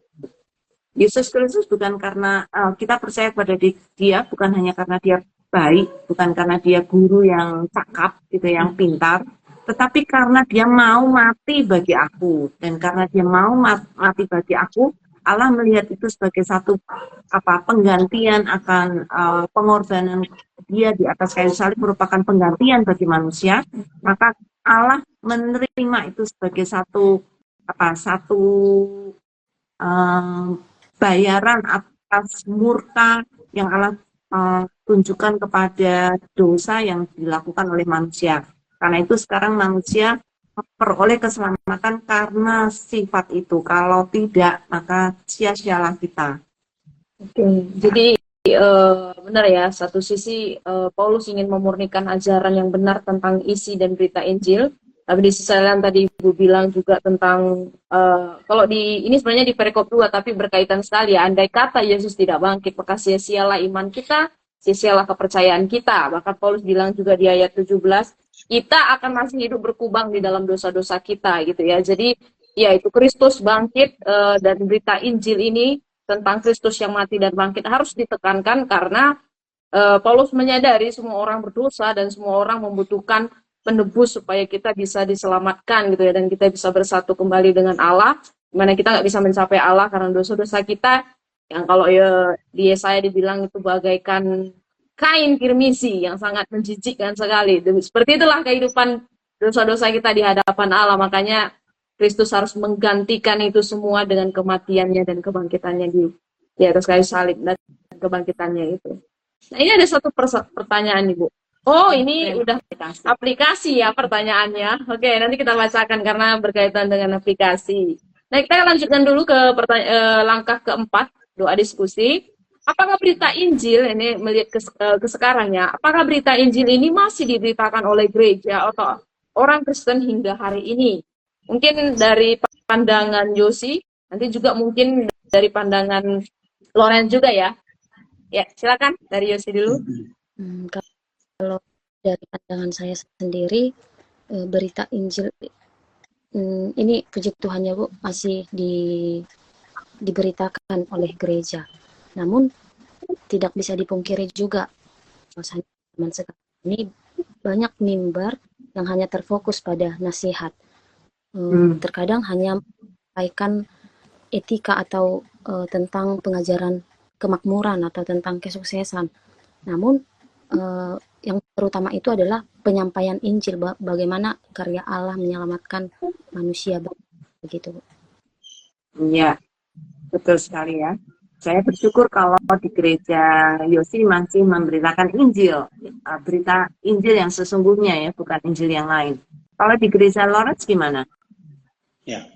Yesus Kristus bukan karena kita percaya pada dia, bukan hanya karena dia baik, bukan karena dia guru yang cakap, gitu, yang pintar, tetapi karena dia mau mati bagi aku, dan karena dia mau mati bagi aku, Allah melihat itu sebagai satu penggantian akan pengorbanan dia di atas kayu salib merupakan penggantian bagi manusia, maka Allah menerima itu sebagai satu bayaran atas murka yang Allah tunjukkan kepada dosa yang dilakukan oleh manusia. Karena itu sekarang manusia memperoleh keselamatan karena sifat itu. Kalau tidak, maka sia-sialah kita. Oke, jadi benar ya, satu sisi Paulus ingin memurnikan ajaran yang benar tentang isi dan berita Injil, tapi di sisi lain tadi Ibu bilang juga tentang kalau ini sebenarnya di perikop 2, tapi berkaitan sekali ya, andai kata Yesus tidak bangkit, maka sia-sialah iman kita, sia-sialah kepercayaan kita. Bahkan Paulus bilang juga di ayat 17, kita akan masih hidup berkubang di dalam dosa-dosa kita gitu ya. Jadi ya itu Kristus bangkit dan berita Injil ini tentang Kristus yang mati dan bangkit harus ditekankan karena Paulus menyadari semua orang berdosa dan semua orang membutuhkan penebus supaya kita bisa diselamatkan gitu ya, dan kita bisa bersatu kembali dengan Allah, dimana kita nggak bisa mencapai Allah karena dosa-dosa kita yang kalau ya di Yesaya dibilang itu bagaikan kain kirmisi yang sangat menjijikkan sekali. Seperti itulah kehidupan dosa-dosa kita di hadapan Allah. Makanya Kristus harus menggantikan itu semua dengan kematiannya dan kebangkitannya di atas kayu salib dan kebangkitannya itu. Nah, ini ada satu pertanyaan Ibu. Oh, ini udah aplikasi ya pertanyaannya. Oke, nanti kita bacakan karena berkaitan dengan aplikasi. Nah, kita lanjutkan dulu ke langkah keempat, doa diskusi. Apakah berita Injil, ini melihat ke sekarang ya, apakah berita Injil ini masih diberitakan oleh gereja atau orang Kristen hingga hari ini? Mungkin dari pandangan Yosi, nanti juga mungkin dari pandangan Loren juga ya. Ya, silakan dari Yosi dulu. Kalau dari pandangan saya sendiri, berita Injil ini puji Tuhan ya Bu, masih diberitakan oleh gereja. Namun tidak bisa dipungkiri juga bahwasanya zaman sekarang ini banyak mimbar yang hanya terfokus pada nasihat. Terkadang hanya menyampaikan etika atau tentang pengajaran kemakmuran atau tentang kesuksesan. Namun yang terutama itu adalah penyampaian Injil, bagaimana karya Allah menyelamatkan manusia, begitu. Iya, betul sekali ya. Saya bersyukur kalau di gereja Yosi masih memberitakan Injil, berita Injil yang sesungguhnya ya, bukan Injil yang lain. Kalau di gereja Lawrence gimana? Ya,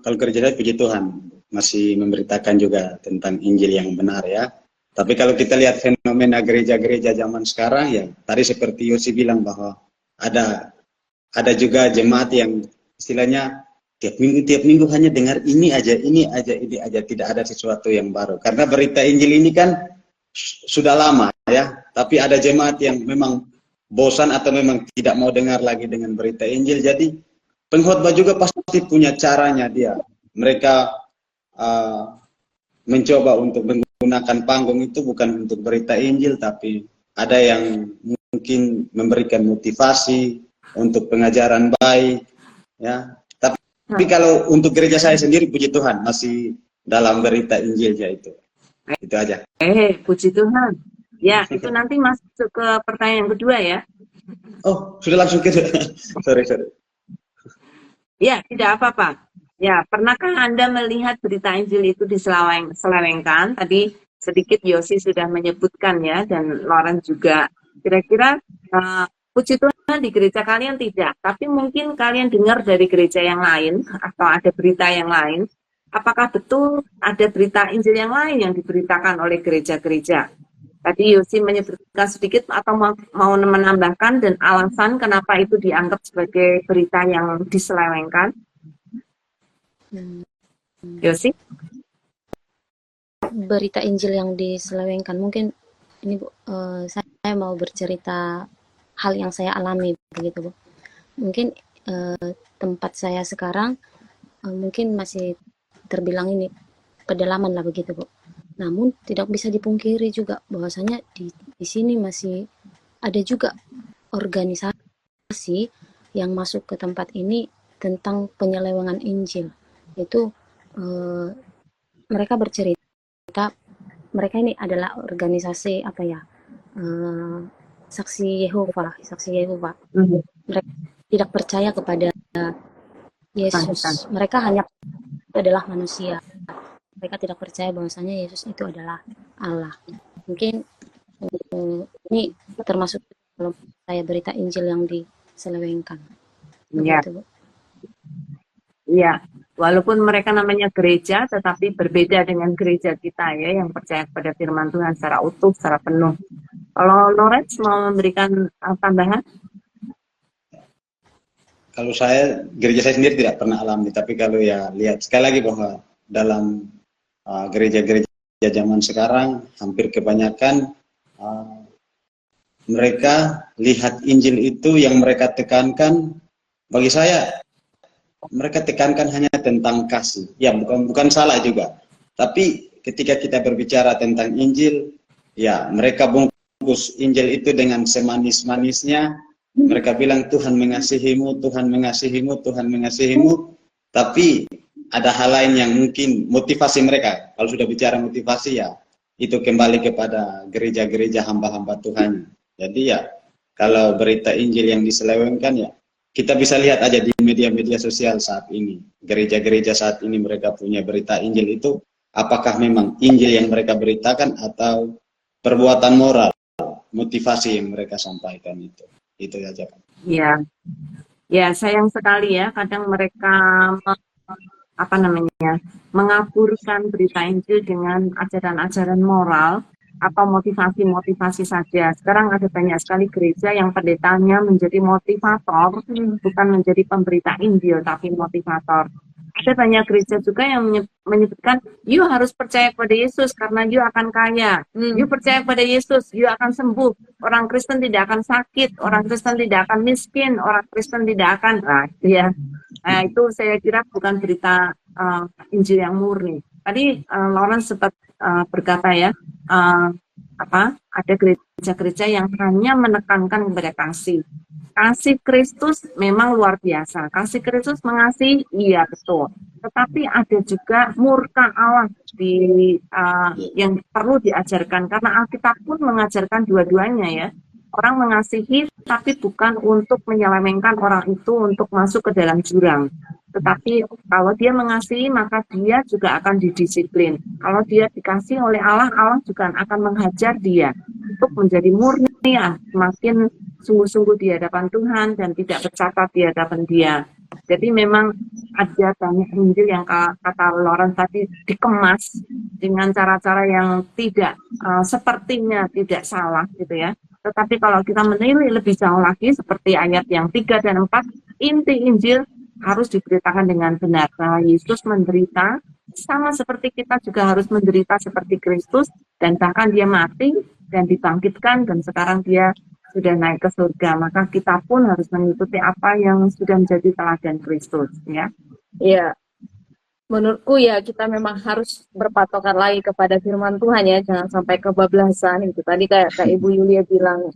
kalau gereja saya puji Tuhan masih memberitakan juga tentang Injil yang benar ya. Tapi kalau kita lihat fenomena gereja-gereja zaman sekarang ya, tadi seperti Yosi bilang bahwa ada juga jemaat yang istilahnya tiap minggu hanya dengar ini aja, tidak ada sesuatu yang baru. Karena berita Injil ini kan sudah lama ya, tapi ada jemaat yang memang bosan atau memang tidak mau dengar lagi dengan berita Injil. Jadi pengkhotbah juga pasti punya caranya dia. Mereka mencoba untuk menggunakan panggung itu bukan untuk berita Injil, tapi ada yang mungkin memberikan motivasi untuk pengajaran baik ya. Tapi kalau untuk gereja saya sendiri, puji Tuhan, masih dalam berita Injilnya itu. Itu aja. Puji Tuhan. Ya, itu nanti masuk ke pertanyaan yang kedua ya. Oh, sudah langsung ke sorry. Ya, tidak apa-apa. Ya, pernahkah Anda melihat berita Injil itu diselewengkan? Tadi sedikit Yosi sudah menyebutkan ya, dan Lauren juga. Kira-kira puji Tuhan di gereja kalian tidak, tapi mungkin kalian dengar dari gereja yang lain atau ada berita yang lain. Apakah betul ada berita Injil yang lain yang diberitakan oleh gereja-gereja? Tadi Yosi menyebutkan sedikit atau mau menambahkan dan alasan kenapa itu dianggap sebagai berita yang diselewengkan. Yosi? Berita Injil yang diselewengkan, mungkin ini Bu, saya mau bercerita hal yang saya alami begitu Bu. Mungkin tempat saya sekarang mungkin masih terbilang ini pedalaman lah begitu Bu. Namun tidak bisa dipungkiri juga bahwasanya di sini masih ada juga organisasi yang masuk ke tempat ini tentang penyelewengan Injil. Itu mereka bercerita, mereka ini adalah organisasi apa ya, saksi Yehova. Mereka tidak percaya kepada Yesus. Mereka hanya adalah manusia. Mereka tidak percaya bahwasanya Yesus itu adalah Allah. Mungkin ini termasuk kalau saya berita Injil yang diselewengkan. Iya. Begitu, Bu. Iya. Walaupun mereka namanya gereja, tetapi berbeda dengan gereja kita ya, yang percaya kepada firman Tuhan secara utuh, secara penuh. Kalau Lawrence mau memberikan tambahan? Kalau saya, gereja saya sendiri tidak pernah alami, tapi kalau ya lihat sekali lagi bahwa dalam gereja-gereja zaman sekarang hampir kebanyakan mereka lihat Injil itu yang mereka tekankan, bagi saya mereka tekankan hanya tentang kasih. Ya bukan salah juga, tapi ketika kita berbicara tentang Injil, ya mereka bungkus Injil itu dengan semanis-manisnya. Mereka bilang Tuhan mengasihimu, Tuhan mengasihimu, Tuhan mengasihimu, tapi ada hal lain yang mungkin motivasi mereka. Kalau sudah bicara motivasi ya itu kembali kepada gereja-gereja hamba-hamba Tuhan. Jadi ya kalau berita Injil yang diselewengkan ya kita bisa lihat aja di media-media sosial saat ini. Gereja-gereja saat ini mereka punya berita Injil itu apakah memang Injil yang mereka beritakan atau perbuatan moral, motivasi yang mereka sampaikan itu. Itu aja. Ya. Ya, sayang sekali ya kadang mereka mengaburkan berita Injil dengan ajaran-ajaran moral atau motivasi-motivasi saja. Sekarang ada banyak sekali gereja yang pendetanya menjadi motivator, bukan menjadi pemberita Injil, tapi motivator. Ada banyak gereja juga yang menyebutkan, you harus percaya pada Yesus karena you akan kaya. You percaya pada Yesus, you akan sembuh. Orang Kristen tidak akan sakit, orang Kristen tidak akan miskin, orang Kristen tidak akan... Nah, itu saya kira bukan berita Injil yang murni. Tadi Lawrence sempat berkata ya, ada gereja-gereja yang hanya menekankan kepada kasih. Kasih Kristus memang luar biasa. Kasih Kristus mengasihi, iya betul. Tetapi ada juga murka Allah yang perlu diajarkan. Karena Alkitab pun mengajarkan dua-duanya ya. Orang mengasihi tapi bukan untuk menyelewengkan orang itu untuk masuk ke dalam jurang. Tetapi kalau dia mengasihi maka dia juga akan didisiplin. Kalau dia dikasih oleh Allah, Allah juga akan menghajar dia untuk menjadi murni, semakin sungguh-sungguh di hadapan Tuhan dan tidak bercatat di hadapan Dia. Jadi memang ada banyak Injil yang kata Lawrence tadi dikemas dengan cara-cara yang tidak sepertinya tidak salah gitu ya. Tetapi kalau kita menilai lebih jauh lagi seperti ayat yang 3 dan 4, inti Injil harus diberitakan dengan benar bahwa Yesus menderita sama seperti kita juga harus menderita seperti Kristus dan bahkan dia mati dan dibangkitkan dan sekarang dia sudah naik ke surga. Maka kita pun harus mengikuti apa yang sudah menjadi teladan Kristus ya. Iya. Menurutku ya kita memang harus berpatokan lagi kepada firman Tuhan ya, jangan sampai kebablasan itu. Tadi kayak Ibu Yulia bilang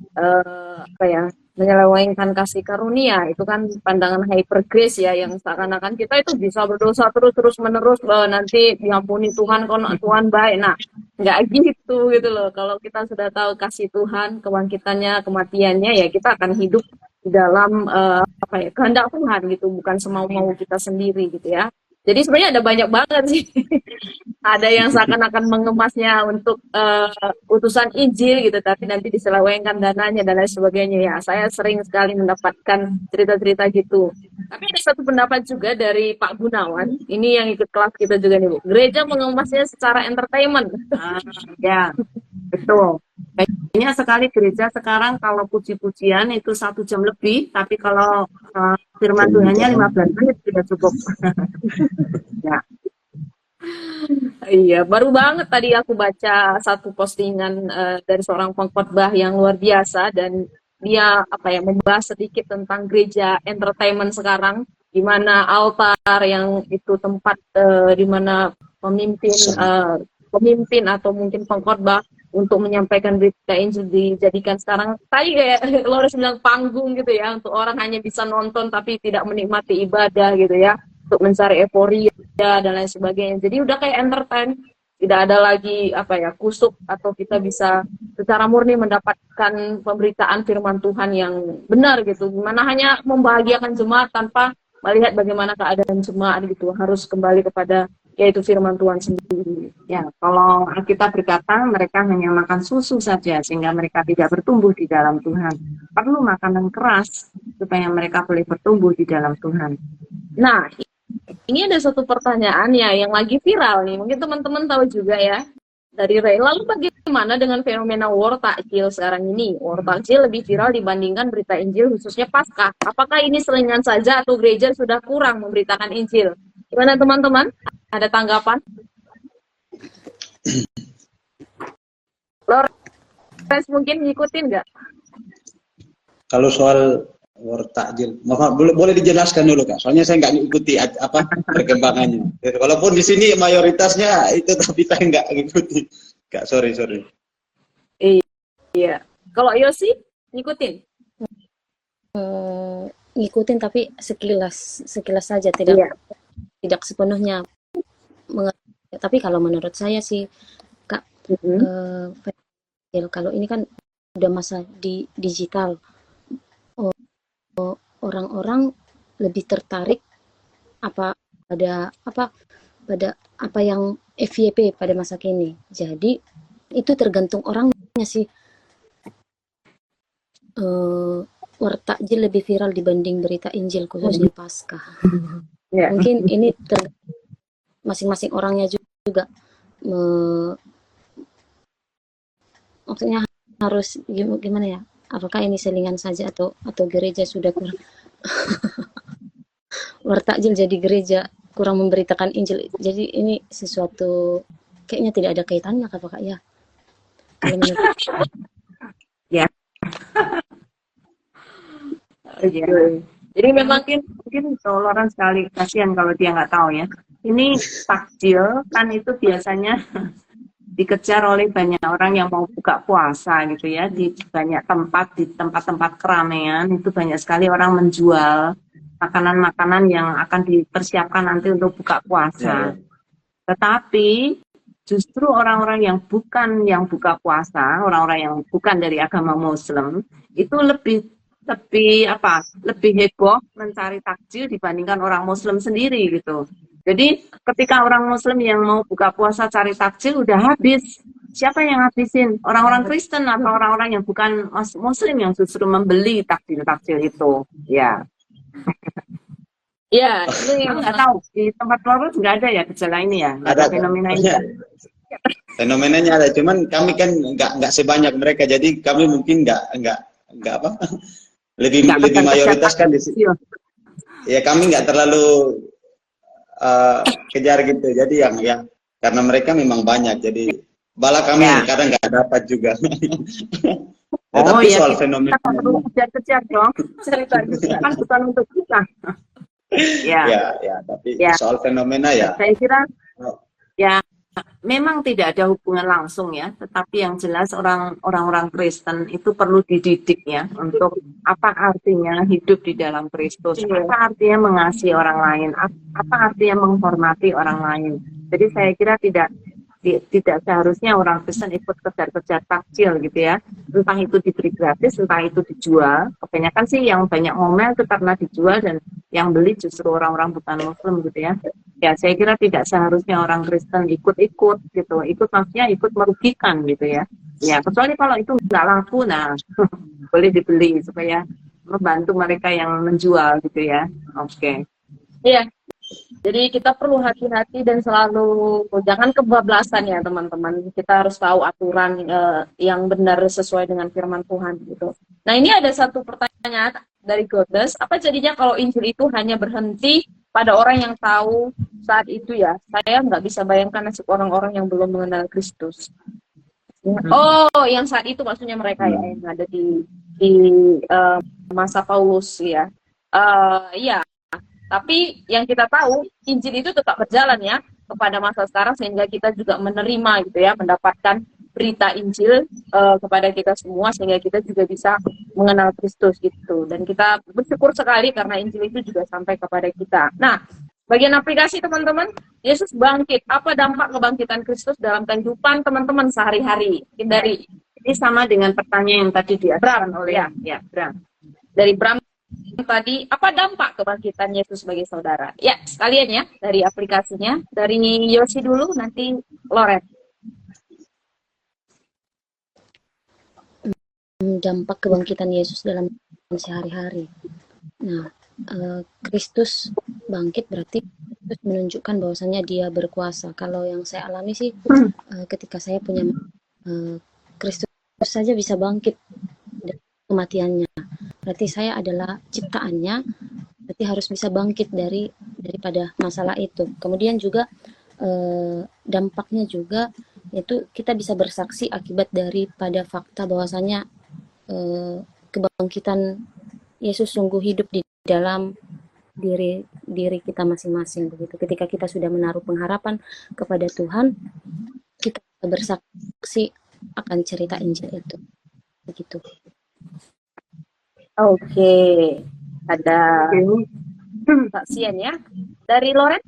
menyelewengkan kasih karunia, itu kan pandangan hyper grace ya, yang seakan-akan kita itu bisa berdosa terus menerus nanti diampuni Tuhan kalau Tuhan baik. Nah, nggak gitu loh. Kalau kita sudah tahu kasih Tuhan, kebangkitannya, kematiannya, ya kita akan hidup di dalam kehendak Tuhan gitu, bukan semau-mau kita sendiri gitu ya. Jadi sebenarnya ada banyak banget sih. Ada yang seakan-akan mengemasnya untuk utusan Injil gitu, tapi nanti diselewengkan dananya dan lain sebagainya ya. Saya sering sekali mendapatkan cerita-cerita gitu. Tapi ada satu pendapat juga dari Pak Gunawan, ini yang ikut kelas kita juga nih Bu. Gereja mengemasnya secara entertainment. Ya, Betul. Kayaknya sekali gereja sekarang kalau puji-pujian itu 1 jam lebih, tapi kalau firman Tuhannya 15 menit sudah cukup. Ya. Iya, baru banget tadi aku baca satu postingan dari seorang pengkhotbah yang luar biasa dan dia membahas sedikit tentang gereja entertainment sekarang, di mana altar yang itu tempat di mana pemimpin atau mungkin pengkhotbah untuk menyampaikan berita Injil dijadikan sekarang tadi kayak Lores bilang panggung gitu ya, untuk orang hanya bisa nonton tapi tidak menikmati ibadah gitu ya, untuk mencari euforia dan lain sebagainya. Jadi udah kayak entertain, tidak ada lagi kusuk atau kita bisa secara murni mendapatkan pemberitaan firman Tuhan yang benar gitu. Gimana hanya membahagiakan jemaat tanpa melihat bagaimana keadaan jemaat gitu. Harus kembali kepada yaitu firman Tuhan sendiri. Ya, kalau kita berkata mereka hanya makan susu saja sehingga mereka tidak bertumbuh di dalam Tuhan. Perlu makanan keras supaya mereka boleh bertumbuh di dalam Tuhan. Nah, ini ada satu pertanyaan ya yang lagi viral nih. Mungkin teman-teman tahu juga ya dari Ray. Lalu bagaimana dengan fenomena war takjil sekarang ini? War takjil lebih viral dibandingkan berita Injil khususnya Paskah. Apakah ini selingan saja atau gereja sudah kurang memberitakan Injil? Gimana teman-teman? Ada tanggapan? Lores mungkin ngikutin nggak? Kalau soal war takjil, boleh dijelaskan dulu Kak. Soalnya saya nggak ngikuti perkembangannya. Walaupun di sini mayoritasnya itu, tapi saya nggak ngikuti. Kak, sorry. Iya. Kalau Yosi ngikutin? Ngikutin tapi sekilas saja, tidak sepenuhnya mengerti. Tapi kalau menurut saya sih Kak, kalau ini kan udah masa digital, orang-orang lebih tertarik pada apa yang FYP pada masa kini. Jadi itu tergantung orangnya sih. War takjil lebih viral dibanding berita Injil khususnya Paskah. Mungkin ini masing-masing orangnya juga maksudnya harus gimana ya, apakah ini selingan saja atau gereja sudah kurang war takjil jadi gereja kurang memberitakan Injil, jadi ini sesuatu kayaknya tidak ada kaitannya Kak ya, kalau menurut ya. Jadi memang mungkin orang sekali kasihan kalau dia nggak tahu ya. Ini takjil kan itu biasanya dikejar oleh banyak orang yang mau buka puasa gitu ya, di banyak tempat, di tempat-tempat keramaian itu banyak sekali orang menjual makanan-makanan yang akan dipersiapkan nanti untuk buka puasa. Tetapi justru orang-orang yang bukan yang buka puasa, orang-orang yang bukan dari agama Muslim itu lebih heboh mencari takjil dibandingkan orang Muslim sendiri gitu. Jadi ketika orang Muslim yang mau buka puasa cari takjil udah habis, siapa yang habisin? Orang-orang Kristen atau orang-orang yang bukan Muslim yang justru membeli takjil itu, ya. Ya, ini nggak tahu di tempat luar nggak ada ya gejala ini ya, ada fenomena ini. Fenomenanya ada, cuman kami kan nggak sebanyak mereka, jadi kami mungkin nggak lebih mayoritas kan di sini. Ya kami nggak terlalu kejar gitu, jadi yang karena mereka memang banyak, jadi bala kami kadang nggak dapat juga. Tapi soal fenomena kejar dong, cerita kan bukan untuk kita. Tapi soal fenomena ya. Saya kira ya memang tidak ada hubungan langsung ya, tetapi yang jelas orang-orang Kristen itu perlu dididik ya untuk apa artinya hidup di dalam Kristus, apa artinya mengasihi orang lain, apa artinya menghormati orang lain. Jadi saya kira tidak seharusnya orang Kristen ikut kejar-kejar takjil gitu ya, entah itu diberi gratis, entah itu dijual. Kebanyakan sih yang banyak ngomel itu karena dijual dan yang beli justru orang-orang bukan Muslim gitu ya. Ya saya kira tidak seharusnya orang Kristen ikut-ikut gitu, ikut maksudnya ikut merugikan gitu ya. Ya kecuali kalau itu nggak laku, nah boleh dibeli supaya membantu mereka yang menjual gitu ya. Oke. Iya. Jadi kita perlu hati-hati dan selalu jangan kebablasan ya teman-teman. Kita harus tahu aturan yang benar sesuai dengan firman Tuhan gitu. Nah ini ada satu pertanyaan dari Godes. Apa jadinya kalau Injil itu hanya berhenti pada orang yang tahu saat itu ya? Saya nggak bisa bayangkan nasib orang-orang yang belum mengenal Kristus. Oh, yang saat itu maksudnya mereka ya yang ada di masa Paulus ya. Iya. Tapi yang kita tahu, Injil itu tetap berjalan ya kepada masa sekarang sehingga kita juga menerima gitu ya, mendapatkan berita Injil kepada kita semua sehingga kita juga bisa mengenal Kristus gitu. Dan kita bersyukur sekali karena Injil itu juga sampai kepada kita. Nah, bagian aplikasi teman-teman, Yesus bangkit. Apa dampak kebangkitan Kristus dalam kehidupan teman-teman sehari-hari? Dari ini sama dengan pertanyaan yang tadi diajukan oleh Bram. Dari Bram tadi, apa dampak kebangkitan Yesus bagi saudara? Ya, sekalian ya, dari aplikasinya. Dari Yosi dulu, nanti Loren. Dampak kebangkitan Yesus dalam sehari-hari. Nah, Kristus bangkit berarti Kristus menunjukkan bahwasannya dia berkuasa. Kalau yang saya alami sih, ketika saya punya Kristus saja bisa bangkit dari kematiannya. Berarti saya adalah ciptaannya, berarti harus bisa bangkit daripada masalah itu. Kemudian juga dampaknya juga yaitu kita bisa bersaksi akibat daripada fakta bahwasanya kebangkitan Yesus sungguh hidup di dalam diri kita masing-masing begitu. Ketika kita sudah menaruh pengharapan kepada Tuhan, kita bersaksi akan cerita Injil itu. Begitu. Oke, ada saksian ya. Dari Loren?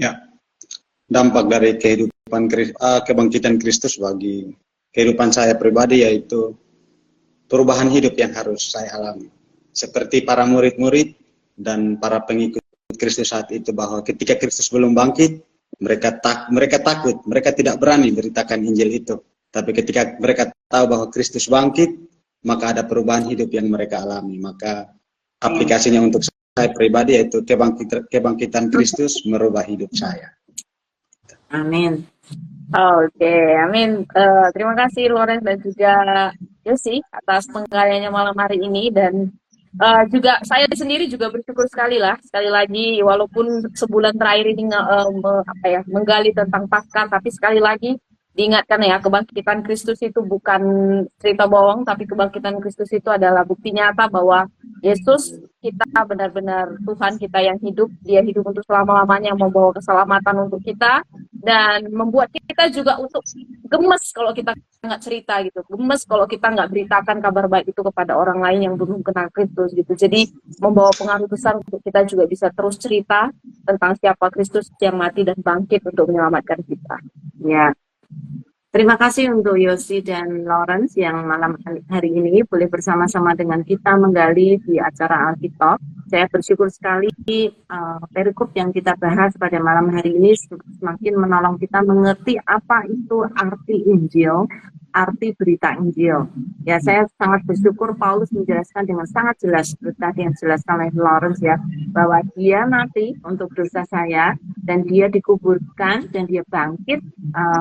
Ya, dampak dari kebangkitan Kristus bagi kehidupan saya pribadi yaitu perubahan hidup yang harus saya alami. Seperti para murid-murid dan para pengikut Kristus saat itu, bahwa ketika Kristus belum bangkit, mereka takut, mereka tidak berani beritakan Injil itu. Tapi ketika mereka tahu bahwa Kristus bangkit, maka ada perubahan hidup yang mereka alami. Maka aplikasinya untuk saya pribadi yaitu kebangkitan Kristus merubah hidup saya. Amin. Oke, amin. Terima kasih Loren dan juga Yosi atas penggaliannya malam hari ini. Dan juga saya sendiri juga bersyukur sekali lagi walaupun sebulan terakhir ini menggali tentang Paskah, tapi sekali lagi diingatkan ya, kebangkitan Kristus itu bukan cerita bohong, tapi kebangkitan Kristus itu adalah bukti nyata bahwa Yesus kita benar-benar Tuhan kita yang hidup. Dia hidup untuk selama-lamanya, membawa keselamatan untuk kita dan membuat kita juga untuk gemes kalau kita nggak cerita gitu, gemes kalau kita nggak beritakan kabar baik itu kepada orang lain yang belum kenal Kristus gitu. Jadi membawa pengaruh besar untuk kita juga bisa terus cerita tentang siapa Kristus yang mati dan bangkit untuk menyelamatkan kita. Ya. Terima kasih untuk Yosi dan Lawrence yang malam hari ini boleh bersama-sama dengan kita menggali di acara Alkitab. Saya bersyukur sekali perikop yang kita bahas pada malam hari ini semakin menolong kita mengerti apa itu arti Injil, arti berita Injil. Ya, saya sangat bersyukur Paulus menjelaskan dengan sangat jelas tadi yang dijelaskan oleh Lawrence ya, bahwa dia mati untuk dosa saya dan dia dikuburkan dan dia bangkit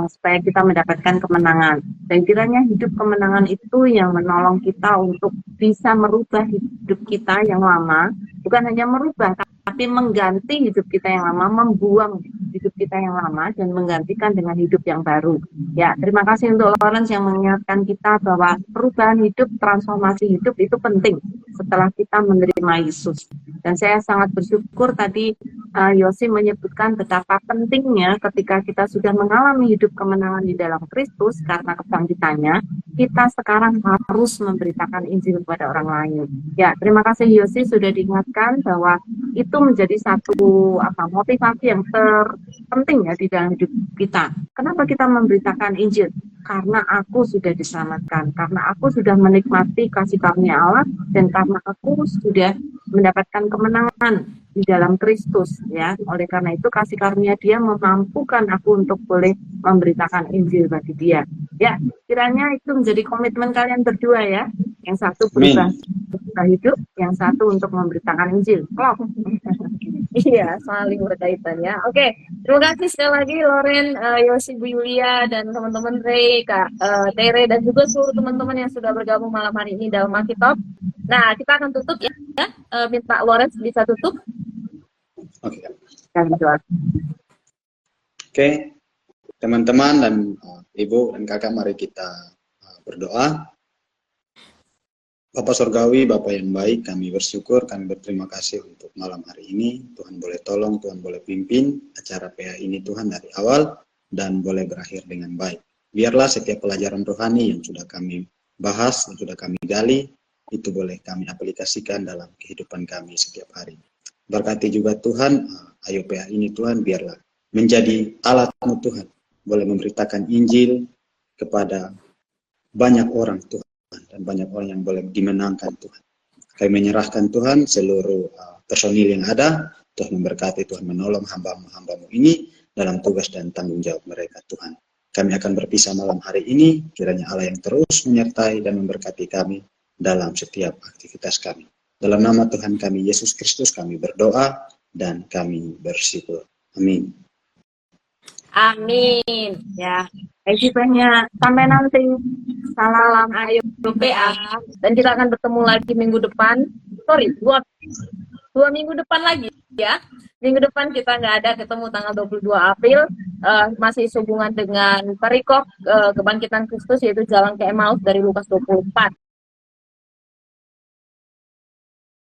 supaya kita mendapatkan kemenangan. Dan kiranya hidup kemenangan itu yang menolong kita untuk bisa merubah hidup kita yang lama, bukan hanya merubah tapi mengganti hidup kita yang lama, membuang hidup kita yang lama dan menggantikan dengan hidup yang baru. Ya, terima kasih untuk Lawrence yang mengingatkan kita bahwa perubahan hidup, transformasi hidup itu penting setelah kita menerima Yesus. Dan saya sangat bersyukur tadi Yosi menyebutkan betapa pentingnya ketika kita sudah mengalami hidup kemenangan di dalam Kristus karena kebangkitannya, kita sekarang harus memberitakan Injil kepada orang lain. Ya, terima kasih Yosi sudah diingatkan bahwa itu menjadi satu motivasi yang terpenting ya di dalam hidup kita. Kenapa kita memberitakan Injil? Karena aku sudah diselamatkan, karena aku sudah menikmati kasih karunia Allah, dan karena aku sudah mendapatkan kemenangan di dalam Kristus ya. Oleh karena itu kasih karunia Dia memampukan aku untuk boleh memberitakan Injil bagi Dia. Ya, kiranya itu menjadi komitmen kalian berdua ya. Yang satu berubah hidup, yang satu untuk memberitakan Injil. Iya, saling berkaitan ya. Oke, terima kasih sekali lagi Loren, Yosi, Bu Yulia, dan teman-teman Ray, Kak Tere, dan juga seluruh teman-teman yang sudah bergabung malam hari ini dalam Alkitab. Nah, kita akan tutup ya. Minta Loren bisa tutup. Oke. Dan Oke, teman-teman dan Ibu dan Kakak, mari kita berdoa. Bapak Surgawi, Bapak yang baik, kami bersyukur, kami berterima kasih untuk malam hari ini. Tuhan boleh tolong, Tuhan boleh pimpin acara PA ini Tuhan dari awal dan boleh berakhir dengan baik. Biarlah setiap pelajaran rohani yang sudah kami bahas, yang sudah kami gali, itu boleh kami aplikasikan dalam kehidupan kami setiap hari. Berkati juga Tuhan, ayo PA ini Tuhan, biarlah menjadi alat-Mu Tuhan, boleh memberitakan Injil kepada banyak orang Tuhan, dan banyak orang yang boleh dimenangkan Tuhan. Kami menyerahkan Tuhan seluruh personil yang ada, Tuhan memberkati, Tuhan menolong hamba-Mu ini dalam tugas dan tanggung jawab mereka Tuhan. Kami akan berpisah malam hari ini, kiranya Allah yang terus menyertai dan memberkati kami dalam setiap aktivitas kami. Dalam nama Tuhan kami, Yesus Kristus, kami berdoa dan kami bersyukur. Amin. Amin. Ya, kasih banyak. Sampai nanti. Salam. salam ayo PA. Dan kita akan bertemu lagi minggu depan. Sorry, dua minggu depan lagi ya. Minggu depan kita nggak ada ketemu tanggal 22 April. Masih sehubungan dengan perikop kebangkitan Kristus, yaitu jalan ke Emmaus dari Lukas 24.